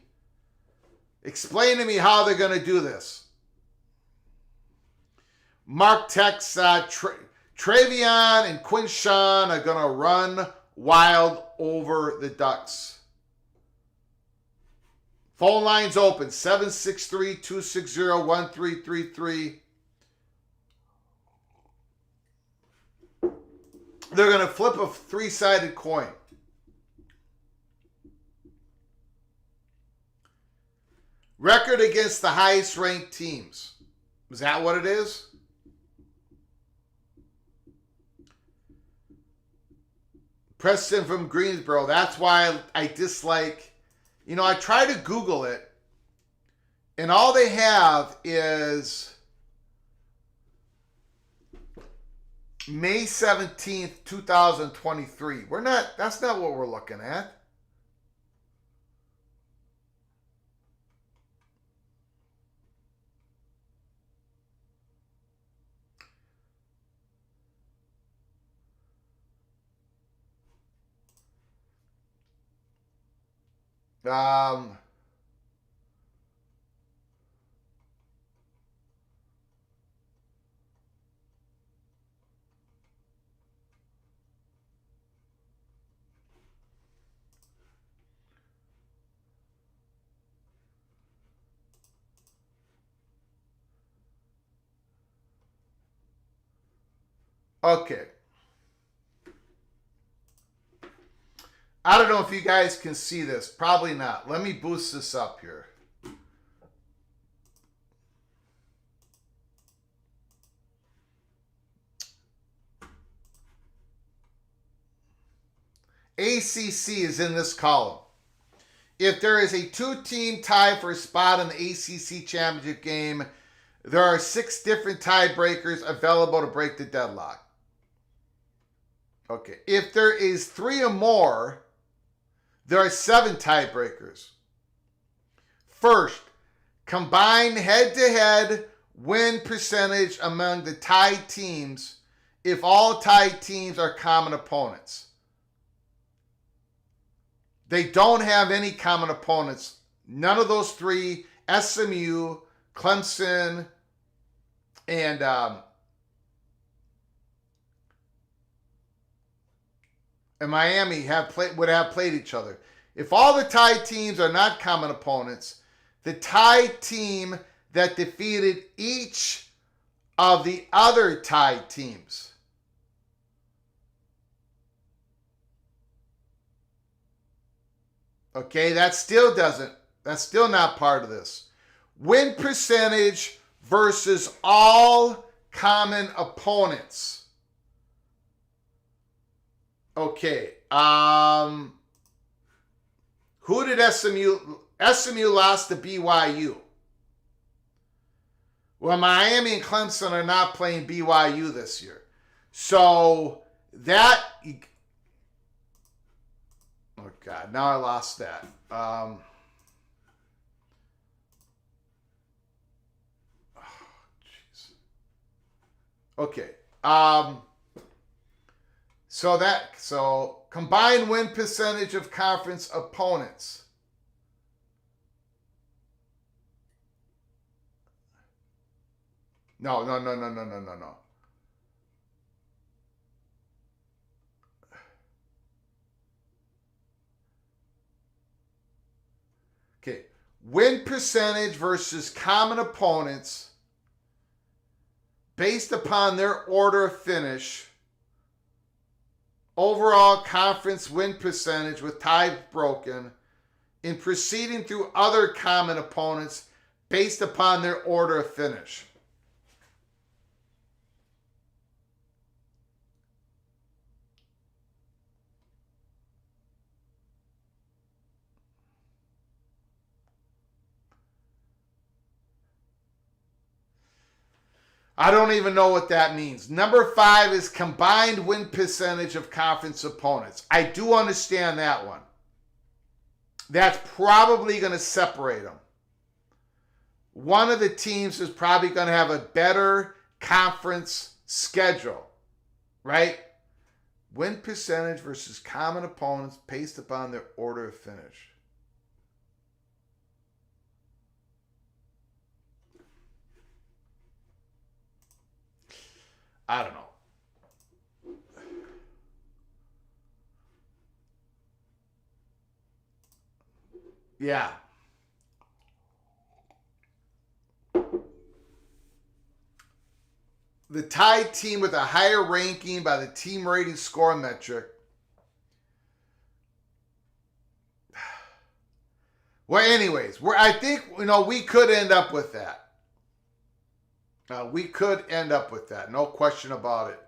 how they're going to do this? Mark texts, Travion and Quinshawn are going to run wild over the Ducks. Phone lines open, 763-260-1333. They're going to flip a three-sided coin. Record against the highest ranked teams. Is that what it is? Preston from Greensboro. That's why I dislike, I try to Google it, and all they have is May 17th, 2023. That's not what we're looking at. Okay. I don't know if you guys can see this. Probably not. Let me boost this up here. ACC is in this column. If there is a two-team tie for a spot in the ACC championship game, there are 6 different tiebreakers available to break the deadlock. Okay. If there is 3 or more, there are 7 tiebreakers. First, combine head-to-head win percentage among the tied teams if all tied teams are common opponents. They don't have any common opponents. None of those 3, SMU, Clemson, and Miami would have played each other. If all the tied teams are not common opponents, the tied team that defeated each of the other tied teams. Okay, that's still not part of this. Win percentage versus all common opponents. Okay. Who did SMU SMU lost to BYU. Well, Miami and Clemson are not playing BYU this year. So that... Oh, God. Now I lost that. Oh, jeez. Okay. So combined win percentage of conference opponents. No. Okay. Win percentage versus common opponents based upon their order of finish. Overall conference win percentage with ties broken in proceeding through other common opponents based upon their order of finish. I don't even know what that means. Number 5 is combined win percentage of conference opponents. I do understand that one. That's probably going to separate them. One of the teams is probably going to have a better conference schedule, right? Win percentage versus common opponents based upon their order of finish. I don't know. Yeah. The tied team with a higher ranking by the team rating score metric. Well, anyways, I think we could end up with that. We could end up with that, no question about it.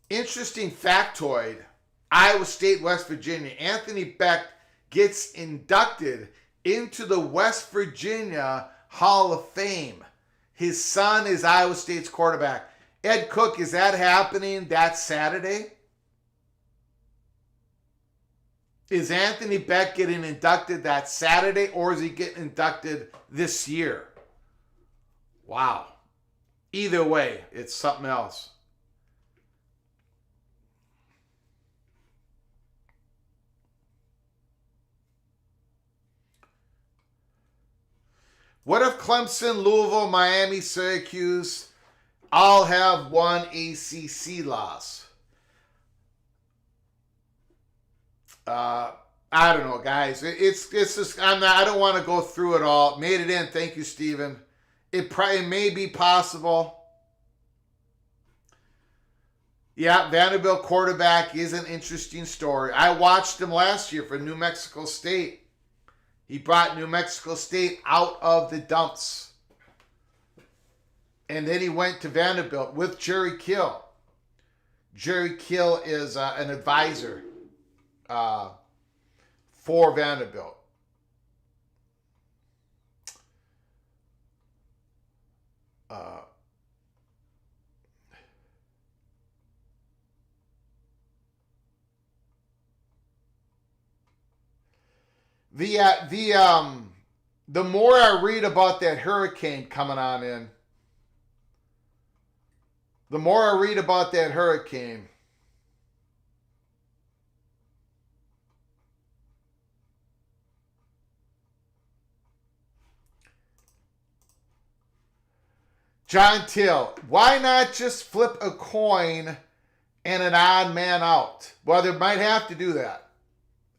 Interesting factoid, Iowa State, West Virginia. Anthony Beck gets inducted into the West Virginia Hall of Fame. His son is Iowa State's quarterback. Ed Cook, is that happening that Saturday? Is Anthony Beck getting inducted that Saturday, or is he getting inducted this year? Wow. Either way, it's something else. What if Clemson, Louisville, Miami, Syracuse all have one ACC loss? I don't know, guys. It's just I don't want to go through it all. Made it in. Thank you, Steven. It may be possible. Yeah, Vanderbilt quarterback is an interesting story. I watched him last year for New Mexico State. He brought New Mexico State out of the dumps. And then he went to Vanderbilt with Jerry Kill. Jerry Kill is an advisor for Vanderbilt. The more I read about that hurricane coming on in, the more I read about that hurricane, John Till, why not just flip a coin and an odd man out? Well, they might have to do that.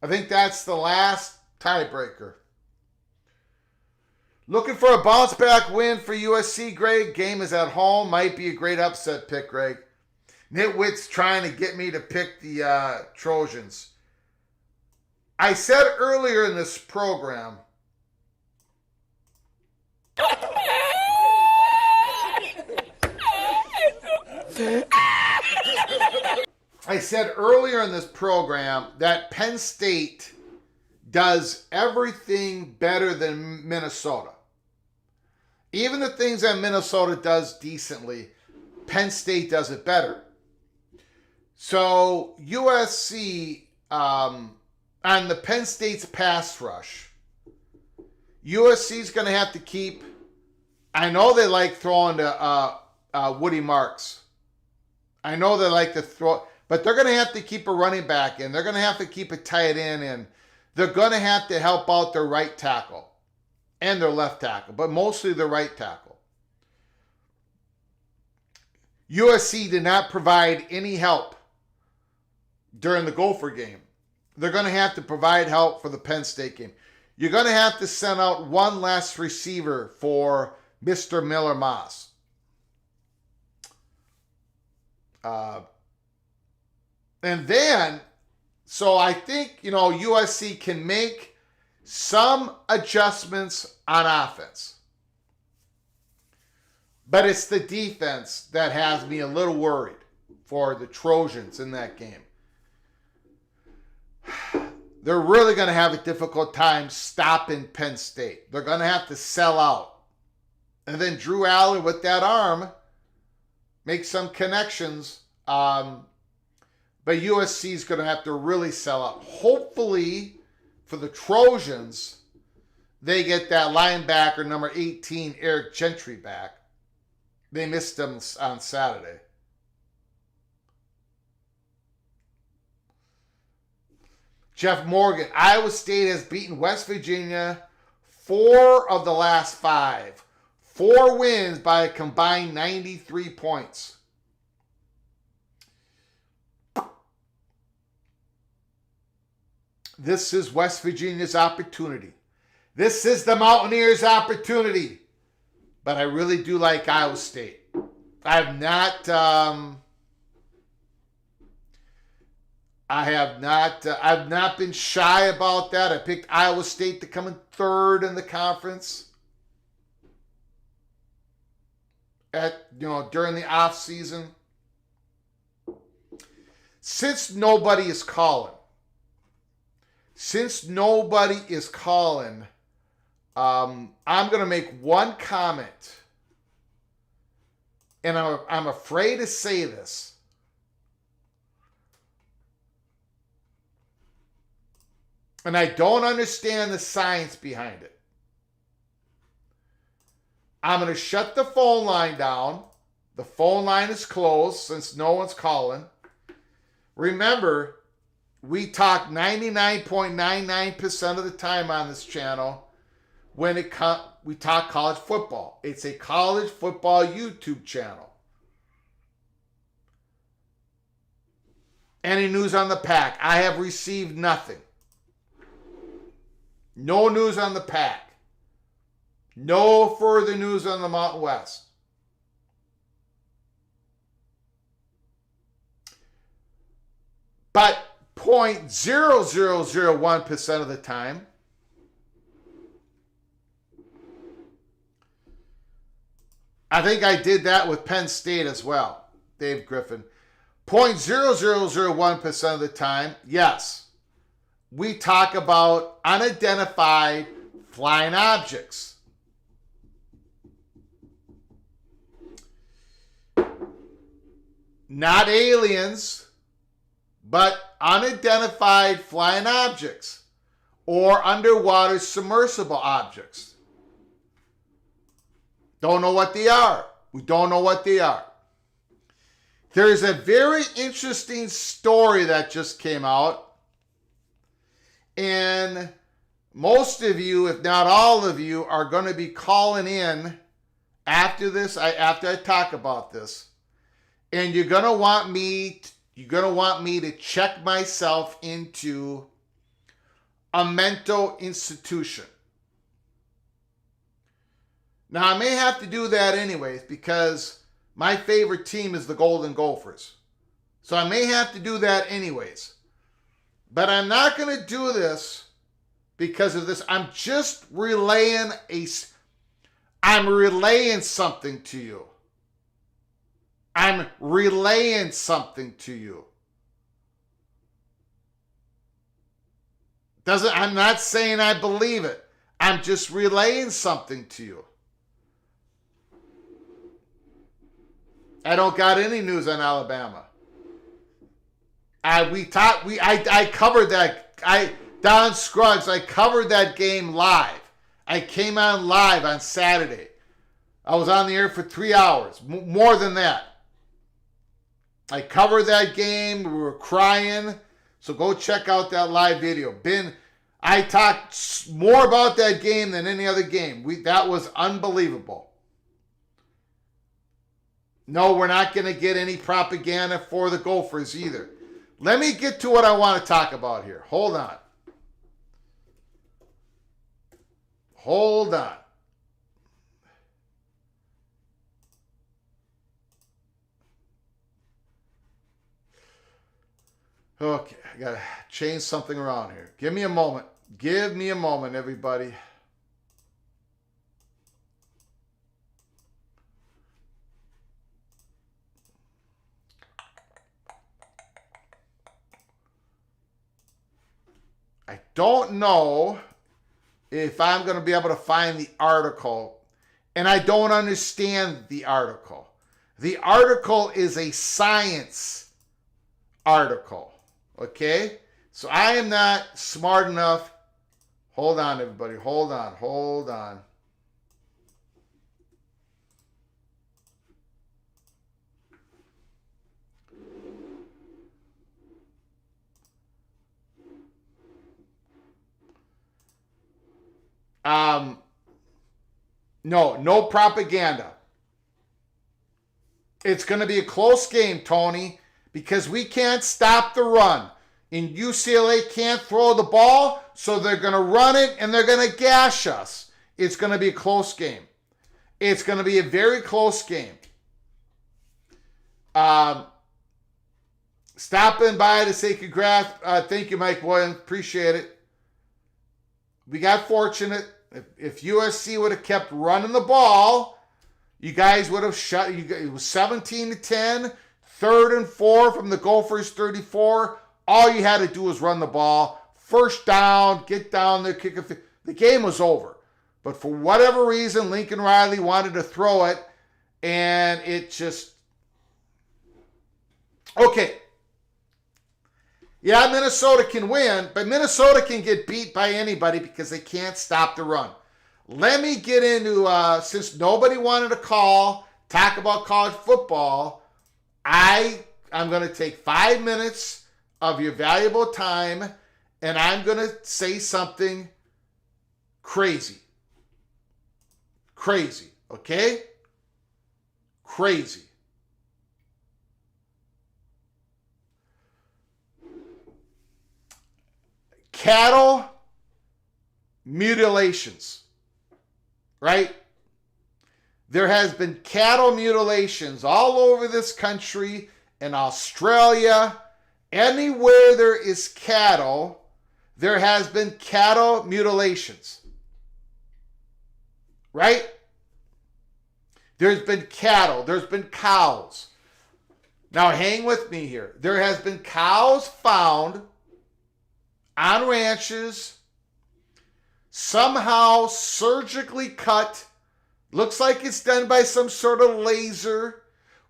I think that's the last tiebreaker. Looking for a bounce back win for USC, Greg. Game is at home. Might be a great upset pick, Greg. Nitwit's trying to get me to pick the Trojans. I said earlier in this program, I said earlier in this program that Penn State does everything better than Minnesota. Even the things that Minnesota does decently, Penn State does it better. So USC, on the Penn State's pass rush, USC's going to have to keep, I know they like throwing to Woody Marks. I know they like to throw, but they're going to have to keep a running back in. They're going to have to keep a tight end in. They're going to have to help out their right tackle and their left tackle, but mostly the right tackle. USC did not provide any help during the Gopher game. They're going to have to provide help for the Penn State game. You're going to have to send out one last receiver for Mr. Miller Moss. And then, so I think, USC can make some adjustments on offense. But it's the defense that has me a little worried for the Trojans in that game. They're really going to have a difficult time stopping Penn State. They're going to have to sell out. And then Drew Allen with that arm makes some connections. But USC is going to have to really sell out. Hopefully, for the Trojans, they get that linebacker, number 18, Eric Gentry, back. They missed him on Saturday. Jeff Morgan, Iowa State has beaten West Virginia 4 of the last 5. 4 wins by a combined 93 points. This is West Virginia's opportunity. This is the Mountaineers' opportunity. But I really do like Iowa State. I've not been shy about that. I picked Iowa State to come in 3rd in the conference during the off season. Since nobody is calling, I'm going to make one comment, and I'm afraid to say this. And I don't understand the science behind it. I'm going to shut the phone line down. The phone line is closed since no one's calling. Remember, we talk 99.99% of the time on this channel when we talk college football. It's a college football YouTube channel. Any news on the Pac? I have received nothing. No news on the Pac. No further news on the Mountain West. But 0.0001% of the time, I think I did that with Penn State as well, Dave Griffin. 0.0001% of the time, yes, we talk about unidentified flying objects. Not aliens, but unidentified flying objects or underwater submersible objects. Don't know what they are. We don't know what they are. There's a very interesting story that just came out. And most of you, if not all of you, are going to be calling in after this, after I talk about this. And you're going to want me to check myself into a mental institution. Now, I may have to do that anyways because my favorite team is the Golden Gophers. So I may have to do that anyways. But I'm not going to do this because of this. I'm just relaying something to you. I'm relaying something to you. I'm not saying I believe it. I'm just relaying something to you. I don't got any news on Alabama. I covered that. Don Scruggs, I covered that game live. I came on live on Saturday. I was on the air for 3 hours, more than that. I covered that game. We were crying. So go check out that live video. I talked more about that game than any other game. That was unbelievable. No, we're not going to get any propaganda for the Gophers either. Let me get to what I want to talk about here. Hold on. Hold on. Okay, I got to change something around here. Give me a moment. Give me a moment, everybody. I don't know if I'm going to be able to find the article, and I don't understand the article. The article is a science article, okay? So I am not smart enough. Hold on, everybody. Hold on. No propaganda. It's going to be a close game, Tony, because we can't stop the run. And UCLA can't throw the ball, so they're going to run it and they're going to gash us. It's going to be a close game. It's going to be a very close game. Stopping by to say congrats. Thank you, Mike Williams. Appreciate it. We got fortunate. If USC would have kept running the ball, you guys would have shut. It was 17-10, 3rd and 4 from the Gophers 34. All you had to do was run the ball. First down, get down there, kick a. The game was over. But for whatever reason, Lincoln Riley wanted to throw it, and it just. Okay. Yeah, Minnesota can win, but Minnesota can get beat by anybody because they can't stop the run. Let me get into, since nobody wanted to talk about college football, I'm going to take 5 minutes of your valuable time, and I'm going to say something crazy. Crazy, okay? Crazy. Cattle mutilations, right? There has been cattle mutilations all over this country, in Australia. Anywhere there is cattle, there has been cattle mutilations, right? There's been cattle. There's been cows. Now hang with me here. There has been cows found on ranches, somehow surgically cut, looks like it's done by some sort of laser,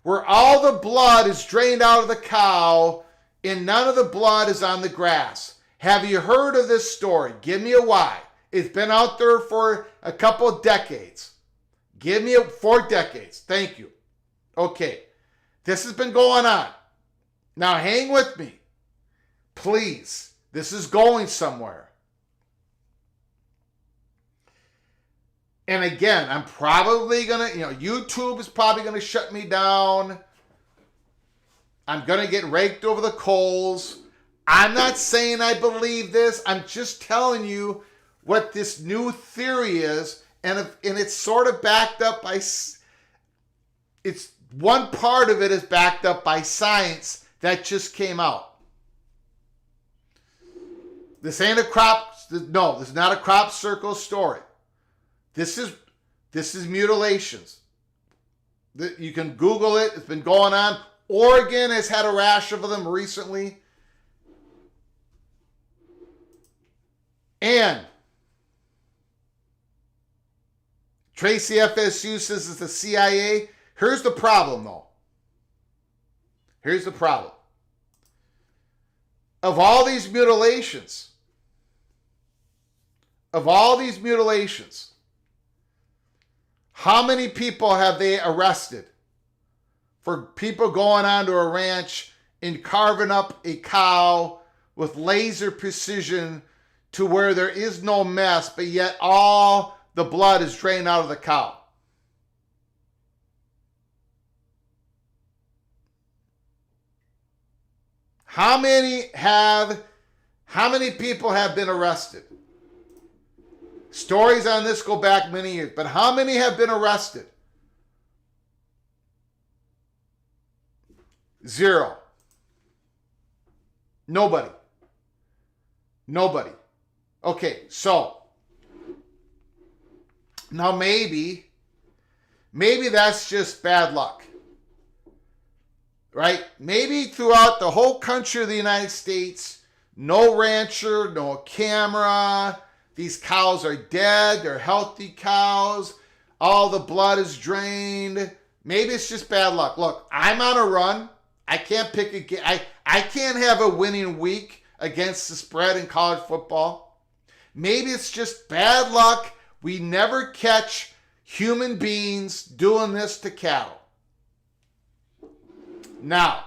where all the blood is drained out of the cow and none of the blood is on the grass. Have you heard of this story? Give me a why. It's been out there for a couple of decades. Give me 4 decades. Thank you. Okay. This has been going on. Now hang with me. Please. This is going somewhere. And again, I'm probably going to, YouTube is probably going to shut me down. I'm going to get raked over the coals. I'm not saying I believe this. I'm just telling you what this new theory is. And it's sort of backed up by, it's one part of it is backed up by science that just came out. This ain't this is not a crop circle story. This is mutilations. You can Google it. It's been going on. Oregon has had a rash of them recently. And Tracy FSU says it's the CIA. Here's the problem, though. Here's the problem. Of all these mutilations, how many people have they arrested for people going onto a ranch and carving up a cow with laser precision to where there is no mess, but yet all the blood is drained out of the cow? How many people have been arrested? Stories on this go back many years, but how many have been arrested? 0. Nobody. Okay, so now maybe that's just bad luck. Right? Maybe throughout the whole country of the United States, no rancher, no camera, these cows are dead, they're healthy cows, all the blood is drained. Maybe it's just bad luck. Look, I'm on a run. I can't pick I can't have a winning week against the spread in college football. Maybe it's just bad luck. We never catch human beings doing this to cattle. Now,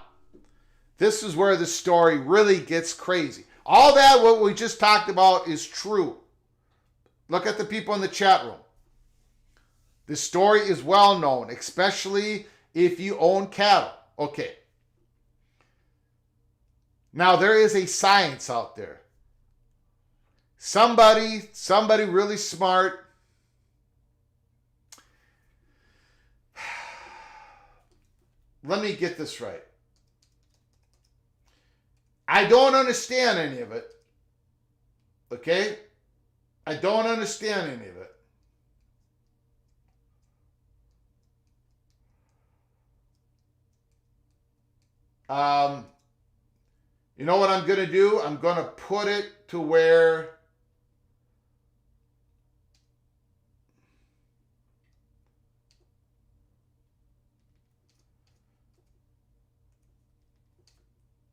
this is where the story really gets crazy. All that what we just talked about is true. Look at the people in the chat room. The story is well known, especially if you own cattle. Okay. Now, there is a science out there. Somebody really smart. Let me get this right. I don't understand any of it. Okay? I don't understand any of it. You know what I'm going to do? I'm going to put it to where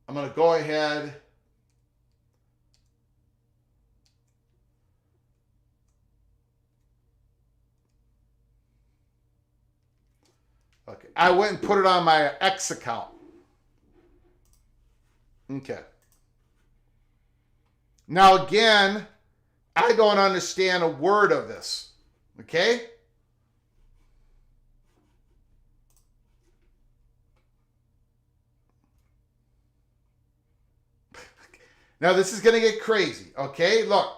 I'm going to go ahead. Okay. I went and put it on my X account. Okay. Now again, I don't understand a word of this. Okay? Now this is going to get crazy. Okay? Look.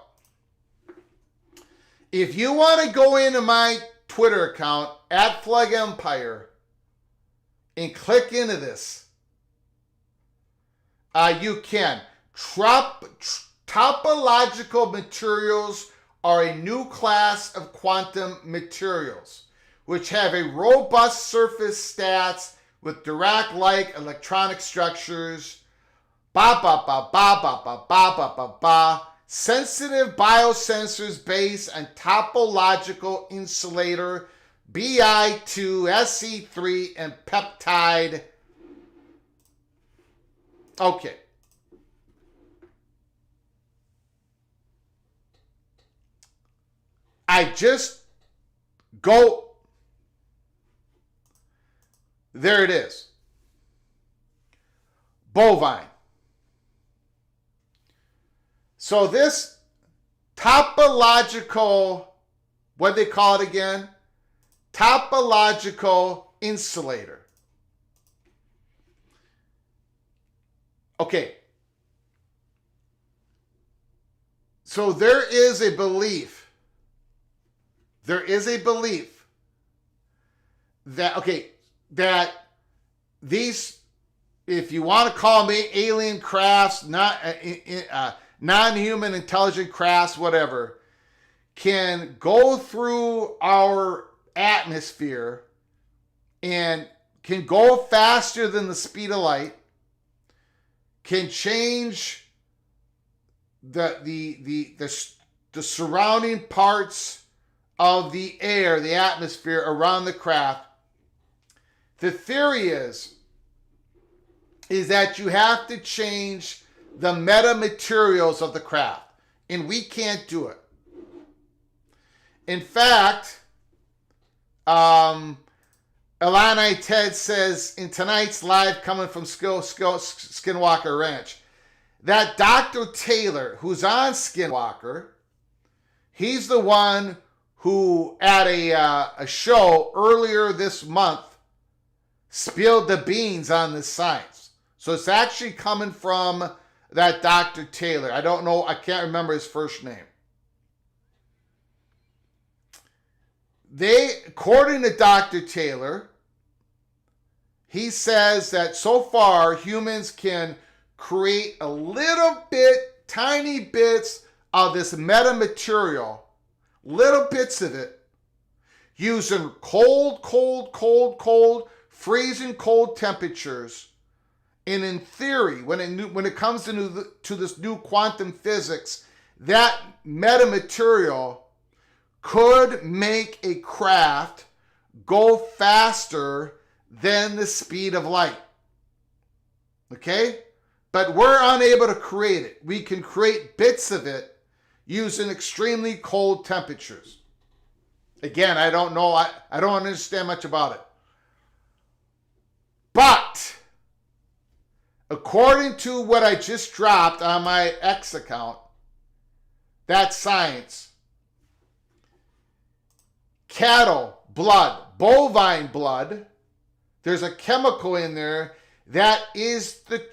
If you want to go into my Twitter account at Flag Empire and click into this, you can. Topological materials are a new class of quantum materials which have a robust surface stats with Dirac-like electronic structures. Sensitive biosensors based on topological insulator, Bi2, Se3, and peptide. Okay. I just go. There it is. Bovine. So this topological, what they call it again? Topological insulator. Okay. So there is a belief that these, if you want to call me alien crafts, non-human intelligent crafts, whatever, can go through our atmosphere and can go faster than the speed of light, can change the the surrounding parts of the air, the atmosphere around the craft. The theory is that you have to change the metamaterials of the craft, and we can't do it. In fact, Illini Ted says in tonight's live coming from Skinwalker Ranch that Dr. Taylor, who's on Skinwalker, he's the one who at a show earlier this month spilled the beans on this science. So it's actually coming from that Dr. Taylor. I don't know, I can't remember his first name. According to Dr. Taylor, he says that so far humans can create a little bit, tiny bits of this metamaterial, little bits of it, using cold, freezing cold temperatures. And in theory, when it comes to this new quantum physics, that metamaterial could make a craft go faster than the speed of light. Okay? But we're unable to create it. We can create bits of it using extremely cold temperatures. Again, I don't know. I don't understand much about it. But according to what I just dropped on my X account, that's science. Cattle blood, bovine blood, there's a chemical in there that is the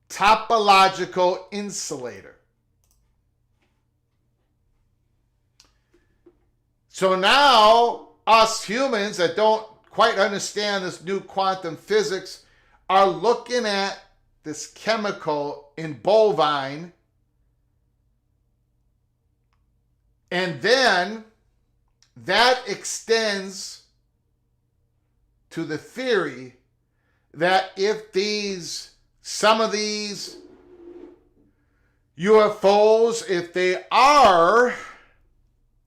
topological insulator. So now us humans that don't quite understand this new quantum physics are looking at this chemical in bovine, and then that extends to the theory that if some of these UFOs, if they are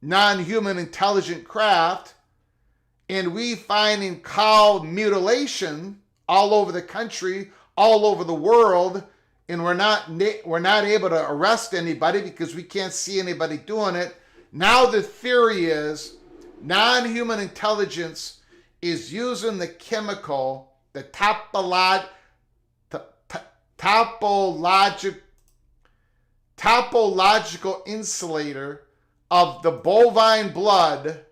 non-human intelligent craft, and we find in cow mutilation all over the country, all over the world, and we're not able to arrest anybody because we can't see anybody doing it. Now the theory is non-human intelligence is using the chemical, the topological insulator of the bovine blood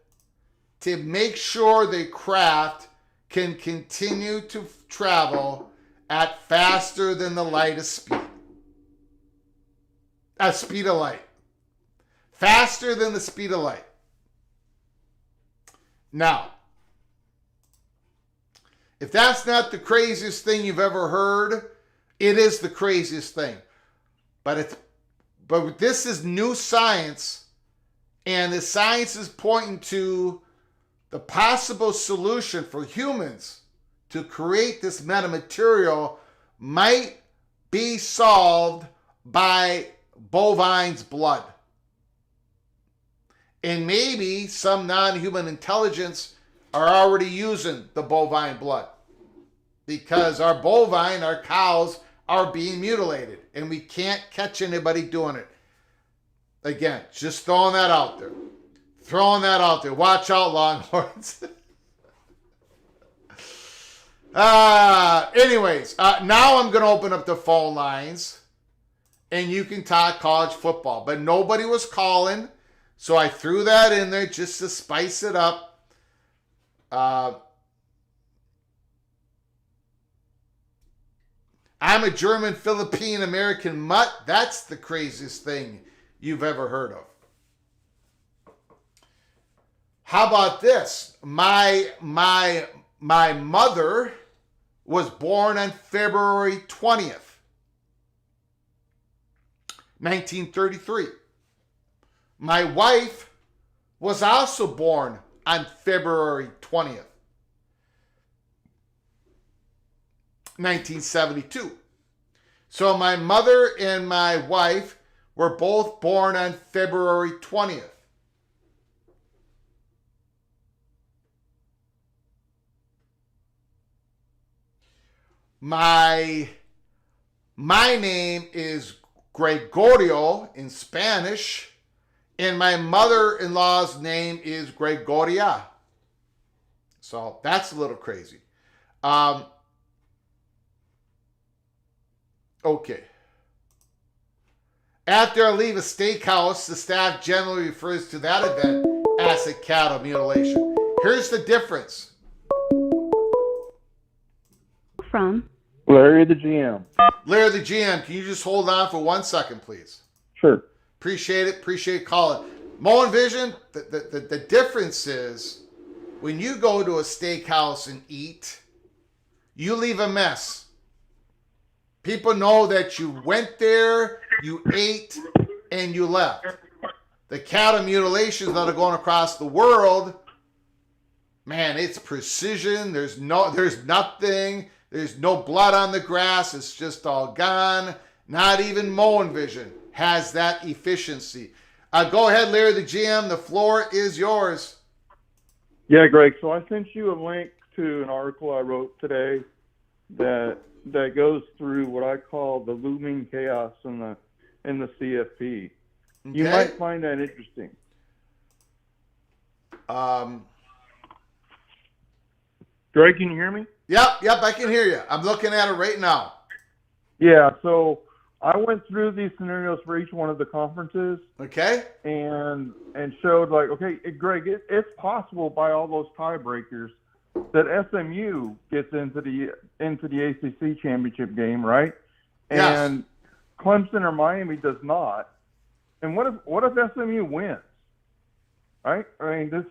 to make sure the craft can continue to travel at faster than the light of speed. At speed of light. Faster than the speed of light. Now, if that's not the craziest thing you've ever heard, it is the craziest thing. But this is new science, and the science is pointing to the possible solution for humans to create this metamaterial might be solved by bovine's blood. And maybe some non-human intelligence are already using the bovine blood because our cows are being mutilated and we can't catch anybody doing it. Again, just throwing that out there. Watch out, Longhorns. Anyways, now I'm going to open up the phone lines and you can talk college football. But nobody was calling, so I threw that in there just to spice it up. I'm a German Philippine American mutt. That's the craziest thing you've ever heard of. How about this? My mother was born on February 20th, 1933. My wife was also born on February 20th, 1972. So my mother and my wife were both born on February 20th. My name is Gregorio in Spanish, and my mother-in-law's name is Gregoria. So that's a little crazy. Okay. After I leave a steakhouse, the staff generally refers to that event as a cattle mutilation. Here's the difference. From Larry the GM. Larry the GM, can you just hold on for 1 second, please? Sure. Appreciate it. Appreciate calling. Mo and Vision, the difference is when you go to a steakhouse and eat, you leave a mess. People know that you went there, you ate, and you left. The cattle mutilations that are going across the world, man, it's precision. There's nothing. There's no blood on the grass. It's just all gone. Not even Mo Vision has that efficiency. Go ahead, Larry the GM. The floor is yours. Yeah, Greg. So I sent you a link to an article I wrote today that goes through what I call the looming chaos in the CFP. Okay. You might find that interesting. Greg, can you hear me? Yep, I can hear you. I'm looking at it right now. Yeah, so I went through these scenarios for each one of the conferences. Okay. And showed like, okay, Greg, it's possible by all those tiebreakers that SMU gets into the ACC championship game, right? Yes. And Clemson or Miami does not. And what if SMU wins? Right? I mean, this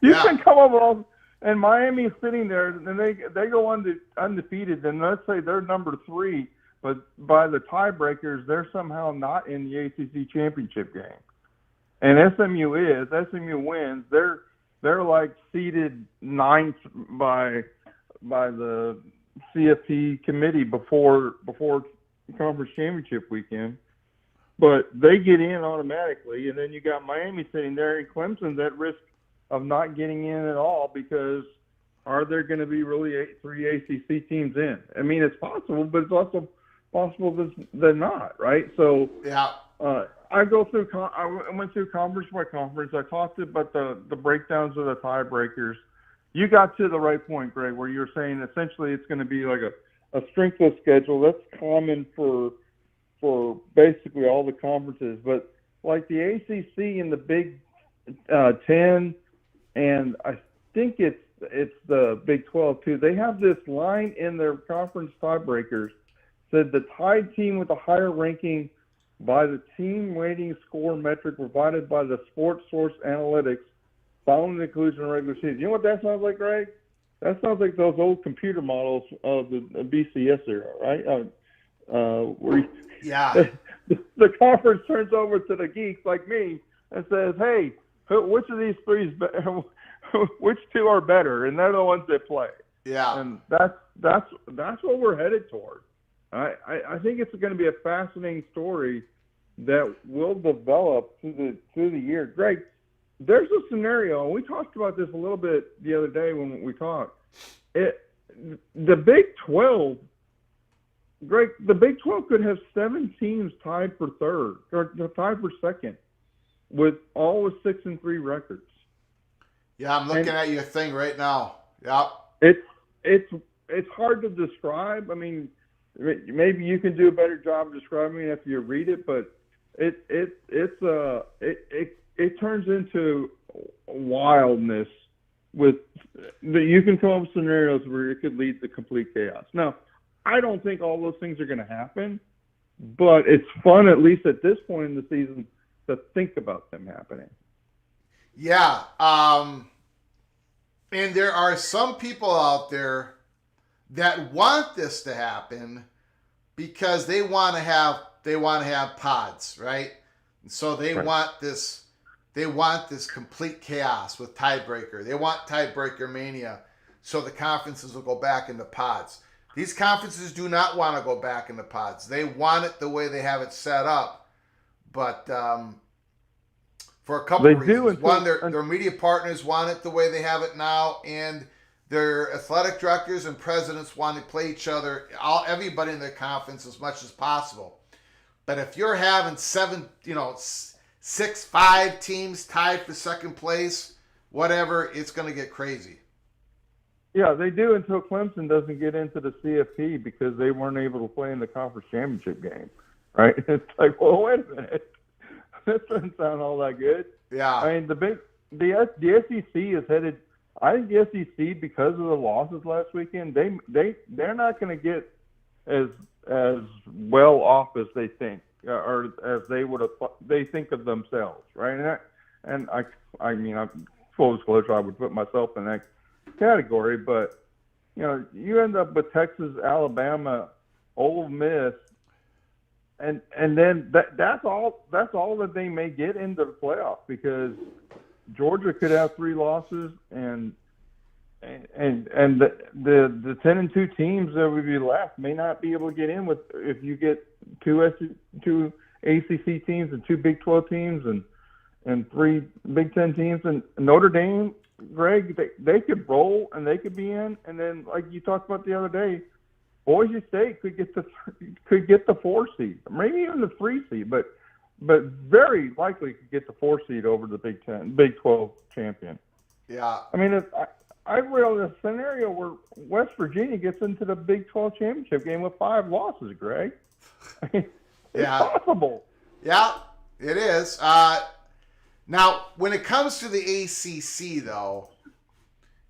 you can come up with all. And Miami's sitting there, and they go undefeated. And let's say they're number 3, but by the tiebreakers, they're somehow not in the ACC championship game. And SMU wins. They're like seeded 9th by the CFP committee before conference championship weekend. But they get in automatically, and then you got Miami sitting there, and Clemson's at risk of not getting in at all because are there going to be really 3 ACC teams in? I mean, it's possible, but it's also possible that they're not, right? So yeah, I went through conference by conference. I talked about the breakdowns of the tiebreakers. You got to the right point, Greg, where you're saying essentially it's going to be like a strengthless schedule. That's common for basically all the conferences, but like the ACC and the Big 10. And I think it's the Big 12 too. They have this line in their conference tiebreakers said the tied team with a higher ranking by the team rating score metric provided by the Sports Source Analytics following the conclusion of the regular season. You know what that sounds like, Greg? That sounds like those old computer models of the BCS era, right? Where the conference turns over to the geeks like me and says, "Hey, which of these 3 is better? Which 2 are better?" And they're the ones that play. Yeah. And that's what we're headed toward. I think it's going to be a fascinating story that will develop through the year. Greg, there's a scenario, and we talked about this a little bit the other day when we talked. The Big 12, Greg, the Big 12 could have 7 teams tied for third or tied for second, with all with 6-3 records. Yeah, I'm looking at your thing right now. Yep. It's hard to describe. I mean, maybe you can do a better job describing it if you read it, but it turns into wildness. With you can come up with scenarios where it could lead to complete chaos. Now, I don't think all those things are going to happen, but it's fun, at least at this point in the season, to think about them happening. Yeah. And there are some people out there that want this to happen because they want to have pods, right? And so they want this complete chaos with tiebreaker. They want tiebreaker mania so the conferences will go back into pods. These conferences do not want to go back in the pods. They want it the way they have it set up. But for a couple of reasons. One, their media partners want it the way they have it now, and their athletic directors and presidents want to play each other, everybody in their conference as much as possible. But if you're having 6-5 teams tied for second place, whatever, it's going to get crazy. Yeah, they do until Clemson doesn't get into the CFP because they weren't able to play in the conference championship game, right? It's like, well, wait a minute. That doesn't sound all that good. Yeah. I mean, the SEC is headed. I think the SEC, because of the losses last weekend, they're not going to get as well off as they think, or as they think of themselves, right? And I mean, full disclosure, I would put myself in that category, but you end up with Texas, Alabama, Ole Miss, and then that's all that they may get into the playoff, because Georgia could have 3 losses, and the 10-2 teams that would be left may not be able to get in if you get 2 ACC teams and 2 Big 12 teams and 3 Big 10 teams, and Notre Dame, Greg, they could roll and they could be in, and then like you talked about the other day, Boise State could get the 4 seed, maybe even the 3 seed, but very likely could get the 4 seed over the Big 12 champion. Yeah. I mean, I realize a scenario where West Virginia gets into the Big 12 championship game with 5 losses, Greg. I mean, it's possible. Yeah, it is. Now, when it comes to the ACC, though,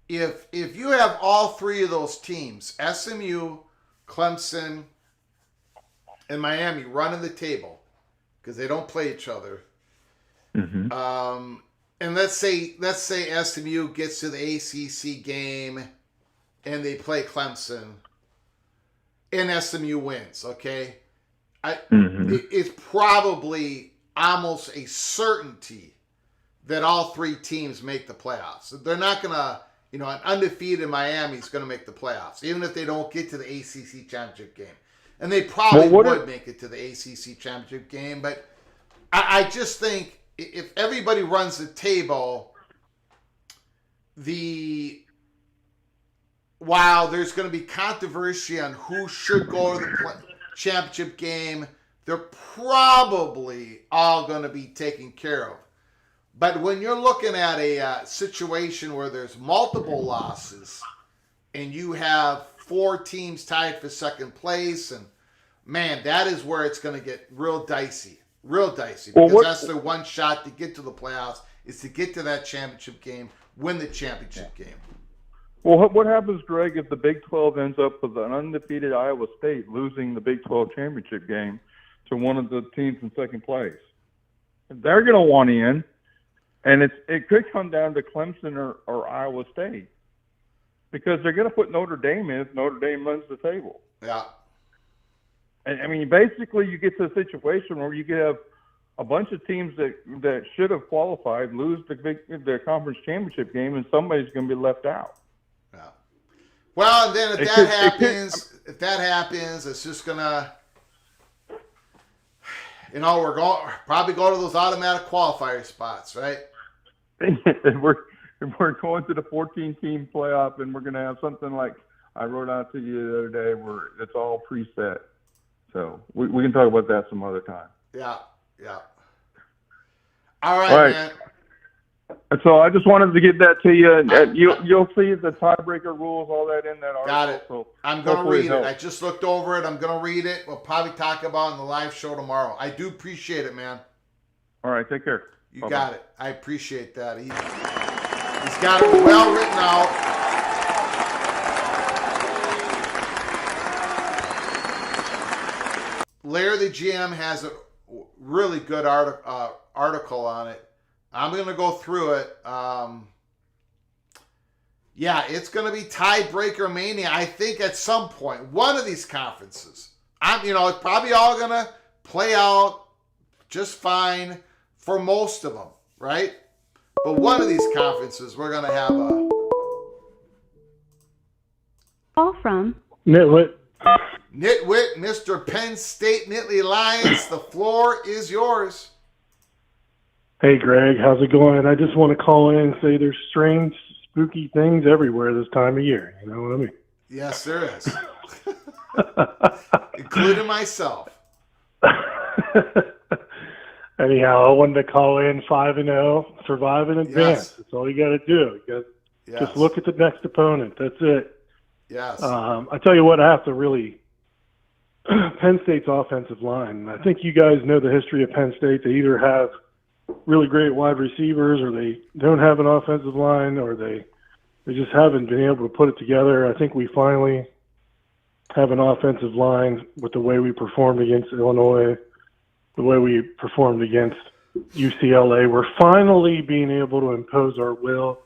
if you have all 3 of those teams, SMU, Clemson, and Miami, running the table, because they don't play each other, and let's say SMU gets to the ACC game and they play Clemson, and SMU wins, okay? It's probably almost a certainty that all 3 teams make the playoffs. They're not going to, an undefeated Miami is going to make the playoffs, even if they don't get to the ACC championship game. And they probably would make it to the ACC championship game. But I just think if everybody runs the table, while there's going to be controversy on who should go to the championship game, they're probably all going to be taken care of. But when you're looking at a situation where there's multiple losses and you have 4 teams tied for second place, and man, that is where it's going to get real dicey. Because that's their one shot to get to the playoffs, is to get to that championship game, win the championship game. Well, what happens, Greg, if the Big 12 ends up with an undefeated Iowa State losing the Big 12 championship game to one of the teams in second place? They're going to want in. And it could come down to Clemson or Iowa State, because they're going to put Notre Dame in if Notre Dame runs the table. Yeah. And I mean, basically, you get to a situation where you could have a bunch of teams that should have qualified lose the conference championship game, and somebody's going to be left out. Yeah. Well, and then if that happens, it's just going to, we're probably go to those automatic qualifier spots, right? We're going to the 14-team playoff, and we're going to have something like I wrote out to you the other day, where it's all preset. So we can talk about that some other time. Yeah. All right, man. So I just wanted to get that to you. You'll see the tiebreaker rules, all that in that article. Got it. So I'm going to read it. I just looked over it. I'm going to read it. We'll probably talk about it in the live show tomorrow. I do appreciate it, man. All right. Take care. You got it. I appreciate that. He's got it well written out. Larry the GM has a really good article on it. I'm going to go through it. It's going to be tiebreaker mania. I think at some point, one of these conferences, it's probably all going to play out just fine for most of them, right? But one of these conferences, we're going to have a call from Nitwit. Nitwit, Mr. Penn State Nittany Lions, the floor is yours. Hey, Greg, how's it going? I just want to call in and say there's strange, spooky things everywhere this time of year. You know what I mean? Yes, there is. Including myself. Anyhow, I wanted to call in 5-0, survive in advance. Yes. That's all you got to do. Just look at the next opponent. That's it. Yes. I tell you what, I have to really Penn State's offensive line. I think you guys know the history of Penn State. They either have really great wide receivers, or they don't have an offensive line, or they just haven't been able to put it together. I think we finally have an offensive line with the way we performed against Illinois, the way we performed against UCLA. We're finally being able to impose our will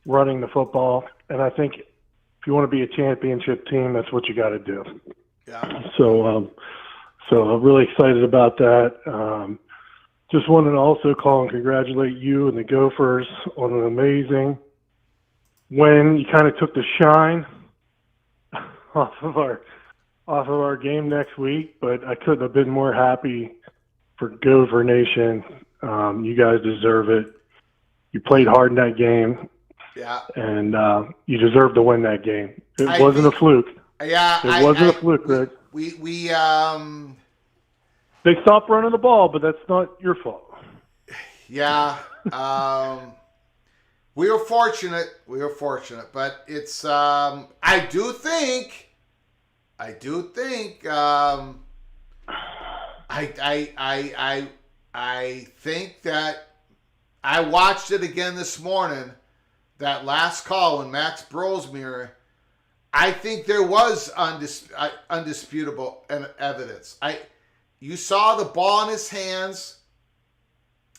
running the football, and I think if you want to be a championship team, that's what you got to do. Yeah. So I'm really excited about that. Just wanted to also call and congratulate you and the Gophers on an amazing win. You kind of took the shine off of our game next week, but I couldn't have been more happy for Gopher Nation. You guys deserve it. You played hard in that game. Yeah. And you deserve to win that game. It wasn't a fluke. Yeah. It wasn't a fluke, Greg. They stopped running the ball, but that's not your fault. Yeah. We were fortunate. But it's I do think I think that I watched it again this morning, that last call when Max Brosmere, I think there was undisputable evidence. You saw the ball in his hands.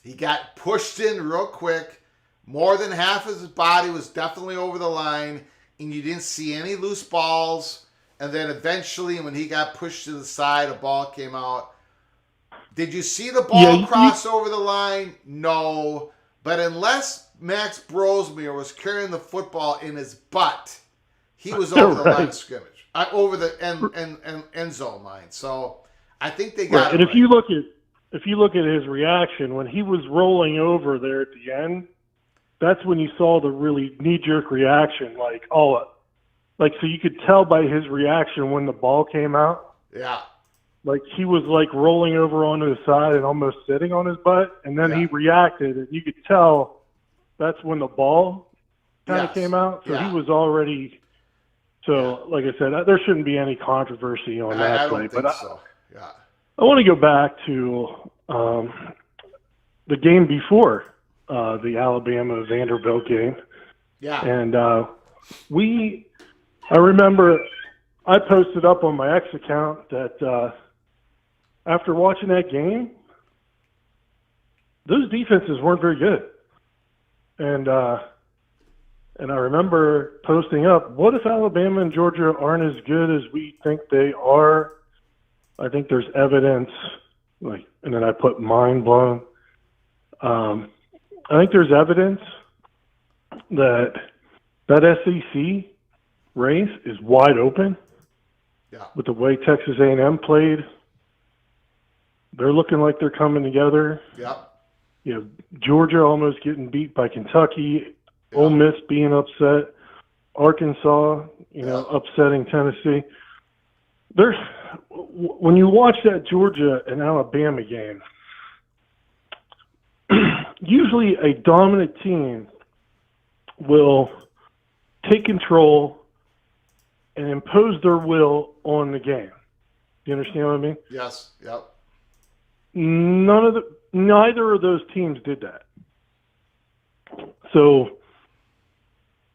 He got pushed in real quick. More than half of his body was definitely over the line, and you didn't see any loose balls. And then eventually, when he got pushed to the side, a ball came out. Did you see the ball cross over the line? No. But unless Max Brosmere was carrying the football in his butt, he was over the line of scrimmage, over the end zone line. So I think they got it. And if you look at his reaction when he was rolling over there at the end, that's when you saw the really knee-jerk reaction, so you could tell by his reaction when the ball came out. Yeah. Like he was like rolling over onto his side and almost sitting on his butt, and then he reacted, and you could tell that's when the ball kind of came out. So he was already. So, like I said, there shouldn't be any controversy on that play. But I want to go back to the game before the Alabama Vanderbilt game. Yeah. And I remember I posted up on my X account that after watching that game, those defenses weren't very good. And I remember posting up, what if Alabama and Georgia aren't as good as we think they are? I think there's evidence, and then I put mind blown. I think there's evidence that SEC race is wide open. Yeah. With the way Texas A&M played, they're looking like they're coming together. Yeah. Georgia almost getting beat by Kentucky. Yeah. Ole Miss being upset. Arkansas, upsetting Tennessee. When you watch that Georgia and Alabama game, usually a dominant team will take control and impose their will on the game. You understand what I mean? Yes. Yep. Neither of those teams did that. So,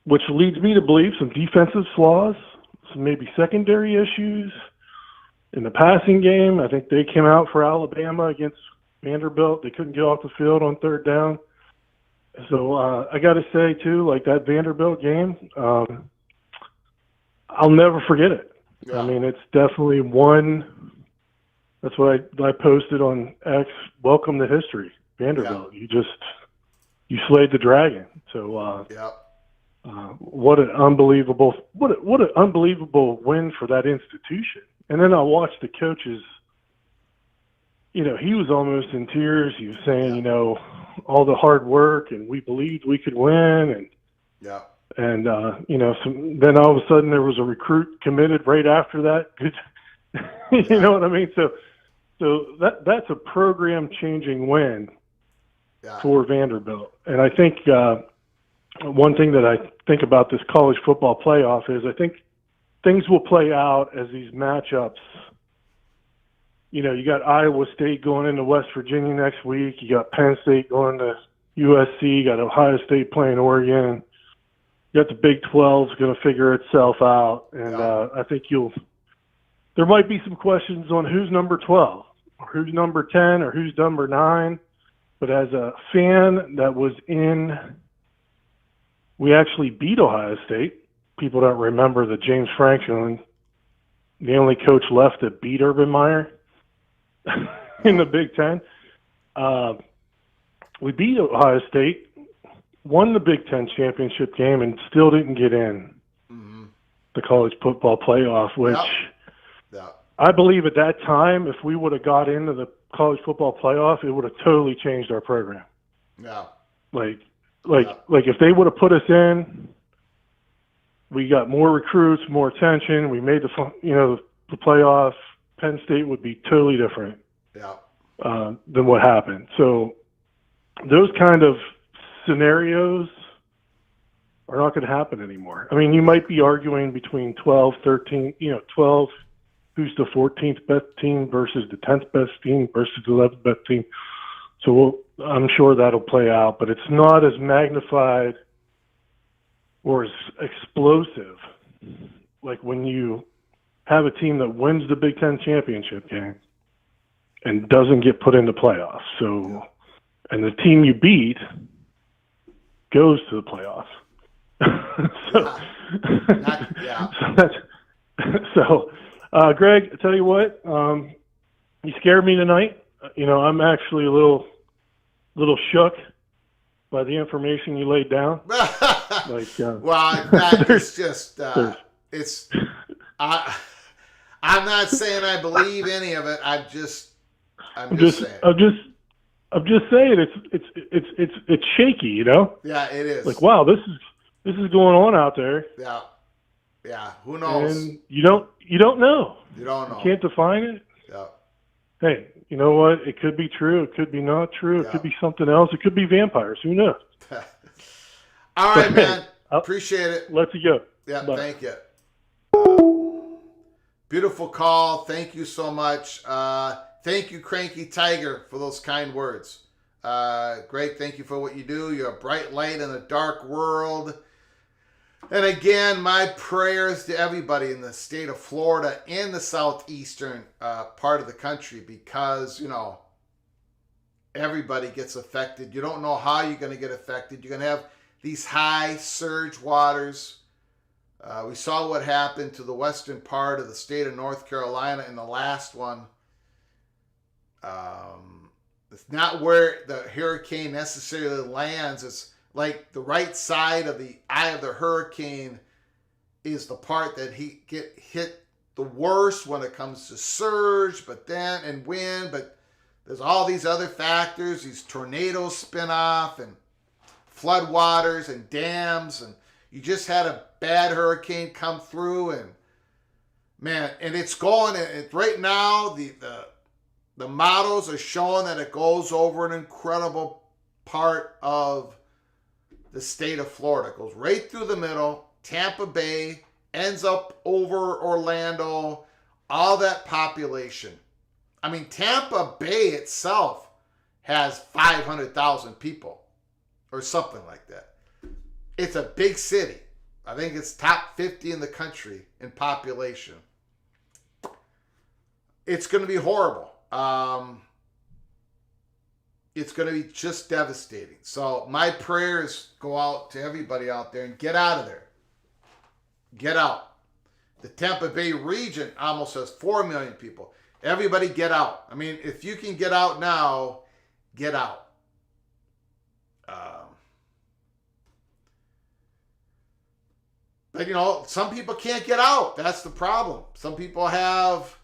which leads me to believe some defensive flaws, some maybe secondary issues in the passing game. I think they came out for Alabama against Vanderbilt. They couldn't get off the field on third down. So I got to say, too, that Vanderbilt game, I'll never forget it. Yeah. I mean, it's definitely one. That's what I posted on X. Welcome to history, Vanderbilt. Yeah. You slayed the dragon. So What an unbelievable win for that institution. And then I watched the coaches. You know, he was almost in tears. He was saying, you know, all the hard work, and we believed we could win, and you know, then all of a sudden there was a recruit committed right after that. You know what I mean? So that's a program changing win for Vanderbilt. And I think one thing that I think about this college football playoff is I think things will play out as these matchups. You know, you got Iowa State going into West Virginia next week. You got Penn State going to USC. You got Ohio State playing Oregon. You got the Big 12 is going to figure itself out. And I think there might be some questions on who's number 12 or who's number 10 or who's number 9. But as a fan that was we actually beat Ohio State. People don't remember that James Franklin, the only coach left that beat Urban Meyer in the Big Ten. We beat Ohio State, won the Big Ten championship game, and still didn't get in the college football playoff, which I believe at that time, if we would have got into the college football playoff, it would have totally changed our program. Yeah. Like if they would have put us in, we got more recruits, more attention. We made the playoff. Penn State would be totally different than what happened. So those kind of scenarios are not going to happen anymore. I mean, you might be arguing between 12, 13, 12, who's the 14th best team versus the 10th best team versus the 11th best team. So I'm sure that'll play out, but it's not as magnified or as explosive like when you have a team that wins the Big Ten championship game and doesn't get put into playoffs. So, and the team you beat goes to the playoffs. Greg, I tell you what, you scared me tonight. You know, I'm actually a little shook by the information you laid down. Well, it's just I'm not saying I believe any of it. I'm just saying. I'm just saying it's shaky, you know? Yeah, it is. Like, wow, this is going on out there. Yeah. Who knows? And you don't know. You don't know. You can't define it. Yeah. Hey, you know what? It could be true. It could be not true. It could be something else. It could be vampires. Who knows? All right, man. Appreciate it. Let's go. Yeah, thank you. Beautiful call. Thank you so much. Thank you, Cranky Tiger, for those kind words. Greg, thank you for what you do. You're a bright light in a dark world. And again, my prayers to everybody in the state of Florida and the southeastern part of the country, because, you know, everybody gets affected. You don't know how you're going to get affected. You're going to have these high surge waters. We saw what happened to the western part of the state of North Carolina in the last one. It's not where the hurricane necessarily lands. It's like the right side of the eye of the hurricane is the part that he get hit the worst when it comes to surge, but there's all these other factors. These tornadoes spin off and floodwaters and dams, and you just had a bad hurricane come through, and man, and it's going. Right now, the models are showing that it goes over an incredible part of the state of Florida. It goes right through the middle, Tampa Bay, ends up over Orlando, all that population. I mean, Tampa Bay itself has 500,000 people or something like that. It's a big city. I think it's top 50 in the country in population. It's going to be horrible. It's going to be just devastating. So my prayers go out to everybody out there, and get out of there. Get out. The Tampa Bay region almost has 4 million people. Everybody get out. I mean, if you can get out now, get out. But, you know, some people can't get out. That's the problem. Some people have,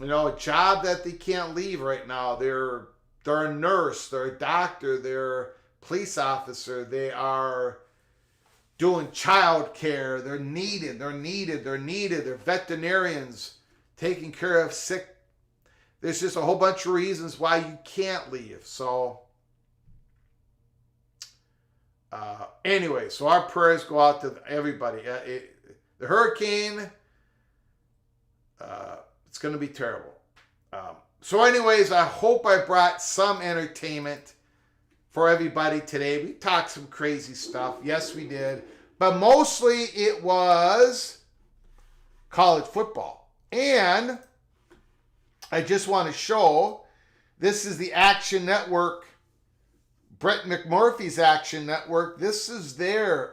you know, a job that they can't leave right now. They're a nurse, they're a doctor, they're a police officer, they are doing child care, they're needed. They're veterinarians taking care of sick. There's just a whole bunch of reasons why you can't leave. So, anyway, so our prayers go out to everybody. The hurricane, it's going to be terrible. So anyways, I hope I brought some entertainment for everybody today. We talked some crazy stuff. Yes, we did. But mostly it was college football. And I just want to show, this is the Action Network, Brett McMurphy's Action Network. This is their,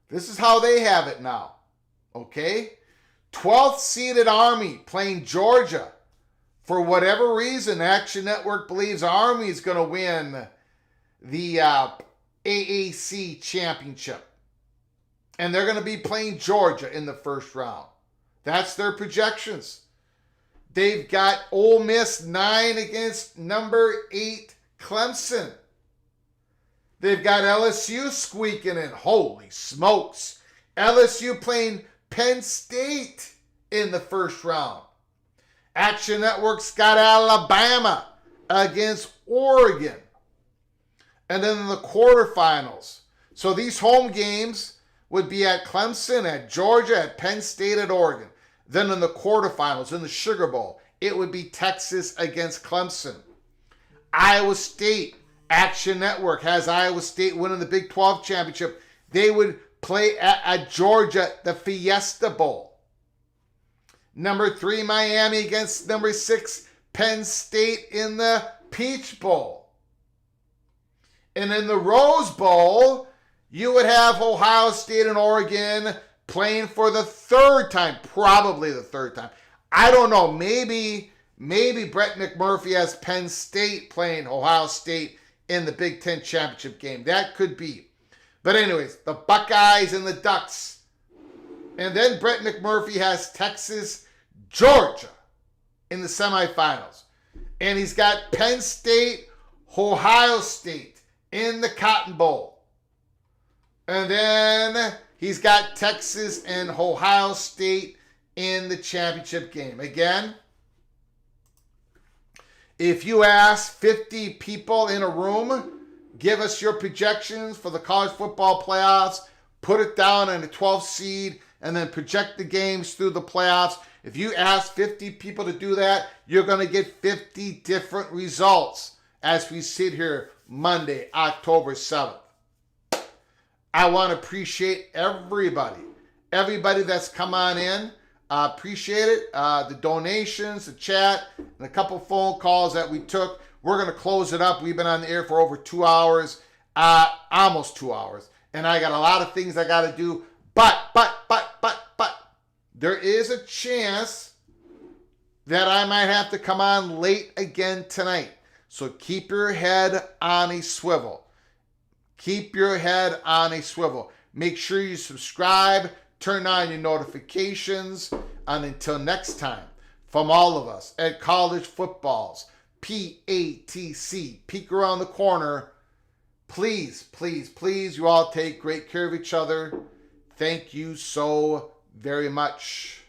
this is how they have it now. Okay? 12th seeded Army playing Georgia. For whatever reason, Action Network believes Army is going to win the AAC championship. And they're going to be playing Georgia in the first round. That's their projections. They've got Ole Miss 9 against number 8 Clemson. They've got LSU squeaking in. Holy smokes. LSU playing Penn State in the first round. Action Network's got Alabama against Oregon. And then in the quarterfinals. So these home games would be at Clemson, at Georgia, at Penn State, at Oregon. Then in the quarterfinals, in the Sugar Bowl, it would be Texas against Clemson. Iowa State, Action Network has Iowa State winning the Big 12 championship. They would play at Georgia, the Fiesta Bowl. Number 3, Miami against number 6, Penn State in the Peach Bowl. And in the Rose Bowl, you would have Ohio State and Oregon playing for the third time, probably the third time. I don't know, maybe Brett McMurphy has Penn State playing Ohio State in the Big Ten championship game. That could be. But anyways, the Buckeyes and the Ducks. And then Brett McMurphy has Texas, Georgia in the semifinals. And he's got Penn State, Ohio State in the Cotton Bowl. And then he's got Texas and Ohio State in the championship game. Again, if you ask 50 people in a room, give us your projections for the college football playoffs, put it down in a 12th seed, and then project the games through the playoffs. If you ask 50 people to do that, you're going to get 50 different results as we sit here Monday, October 7th. I want to appreciate everybody that's come on in. Appreciate it. The donations, the chat, and a couple phone calls that we took. We're going to close it up. We've been on the air for over 2 hours, almost 2 hours. And I got a lot of things I got to do. But, there is a chance that I might have to come on late again tonight. So keep your head on a swivel. Keep your head on a swivel. Make sure you subscribe, turn on your notifications, and until next time, from all of us at College Footballs, PATC, Peek Around the Corner, please, you all take great care of each other. Thank you so very much.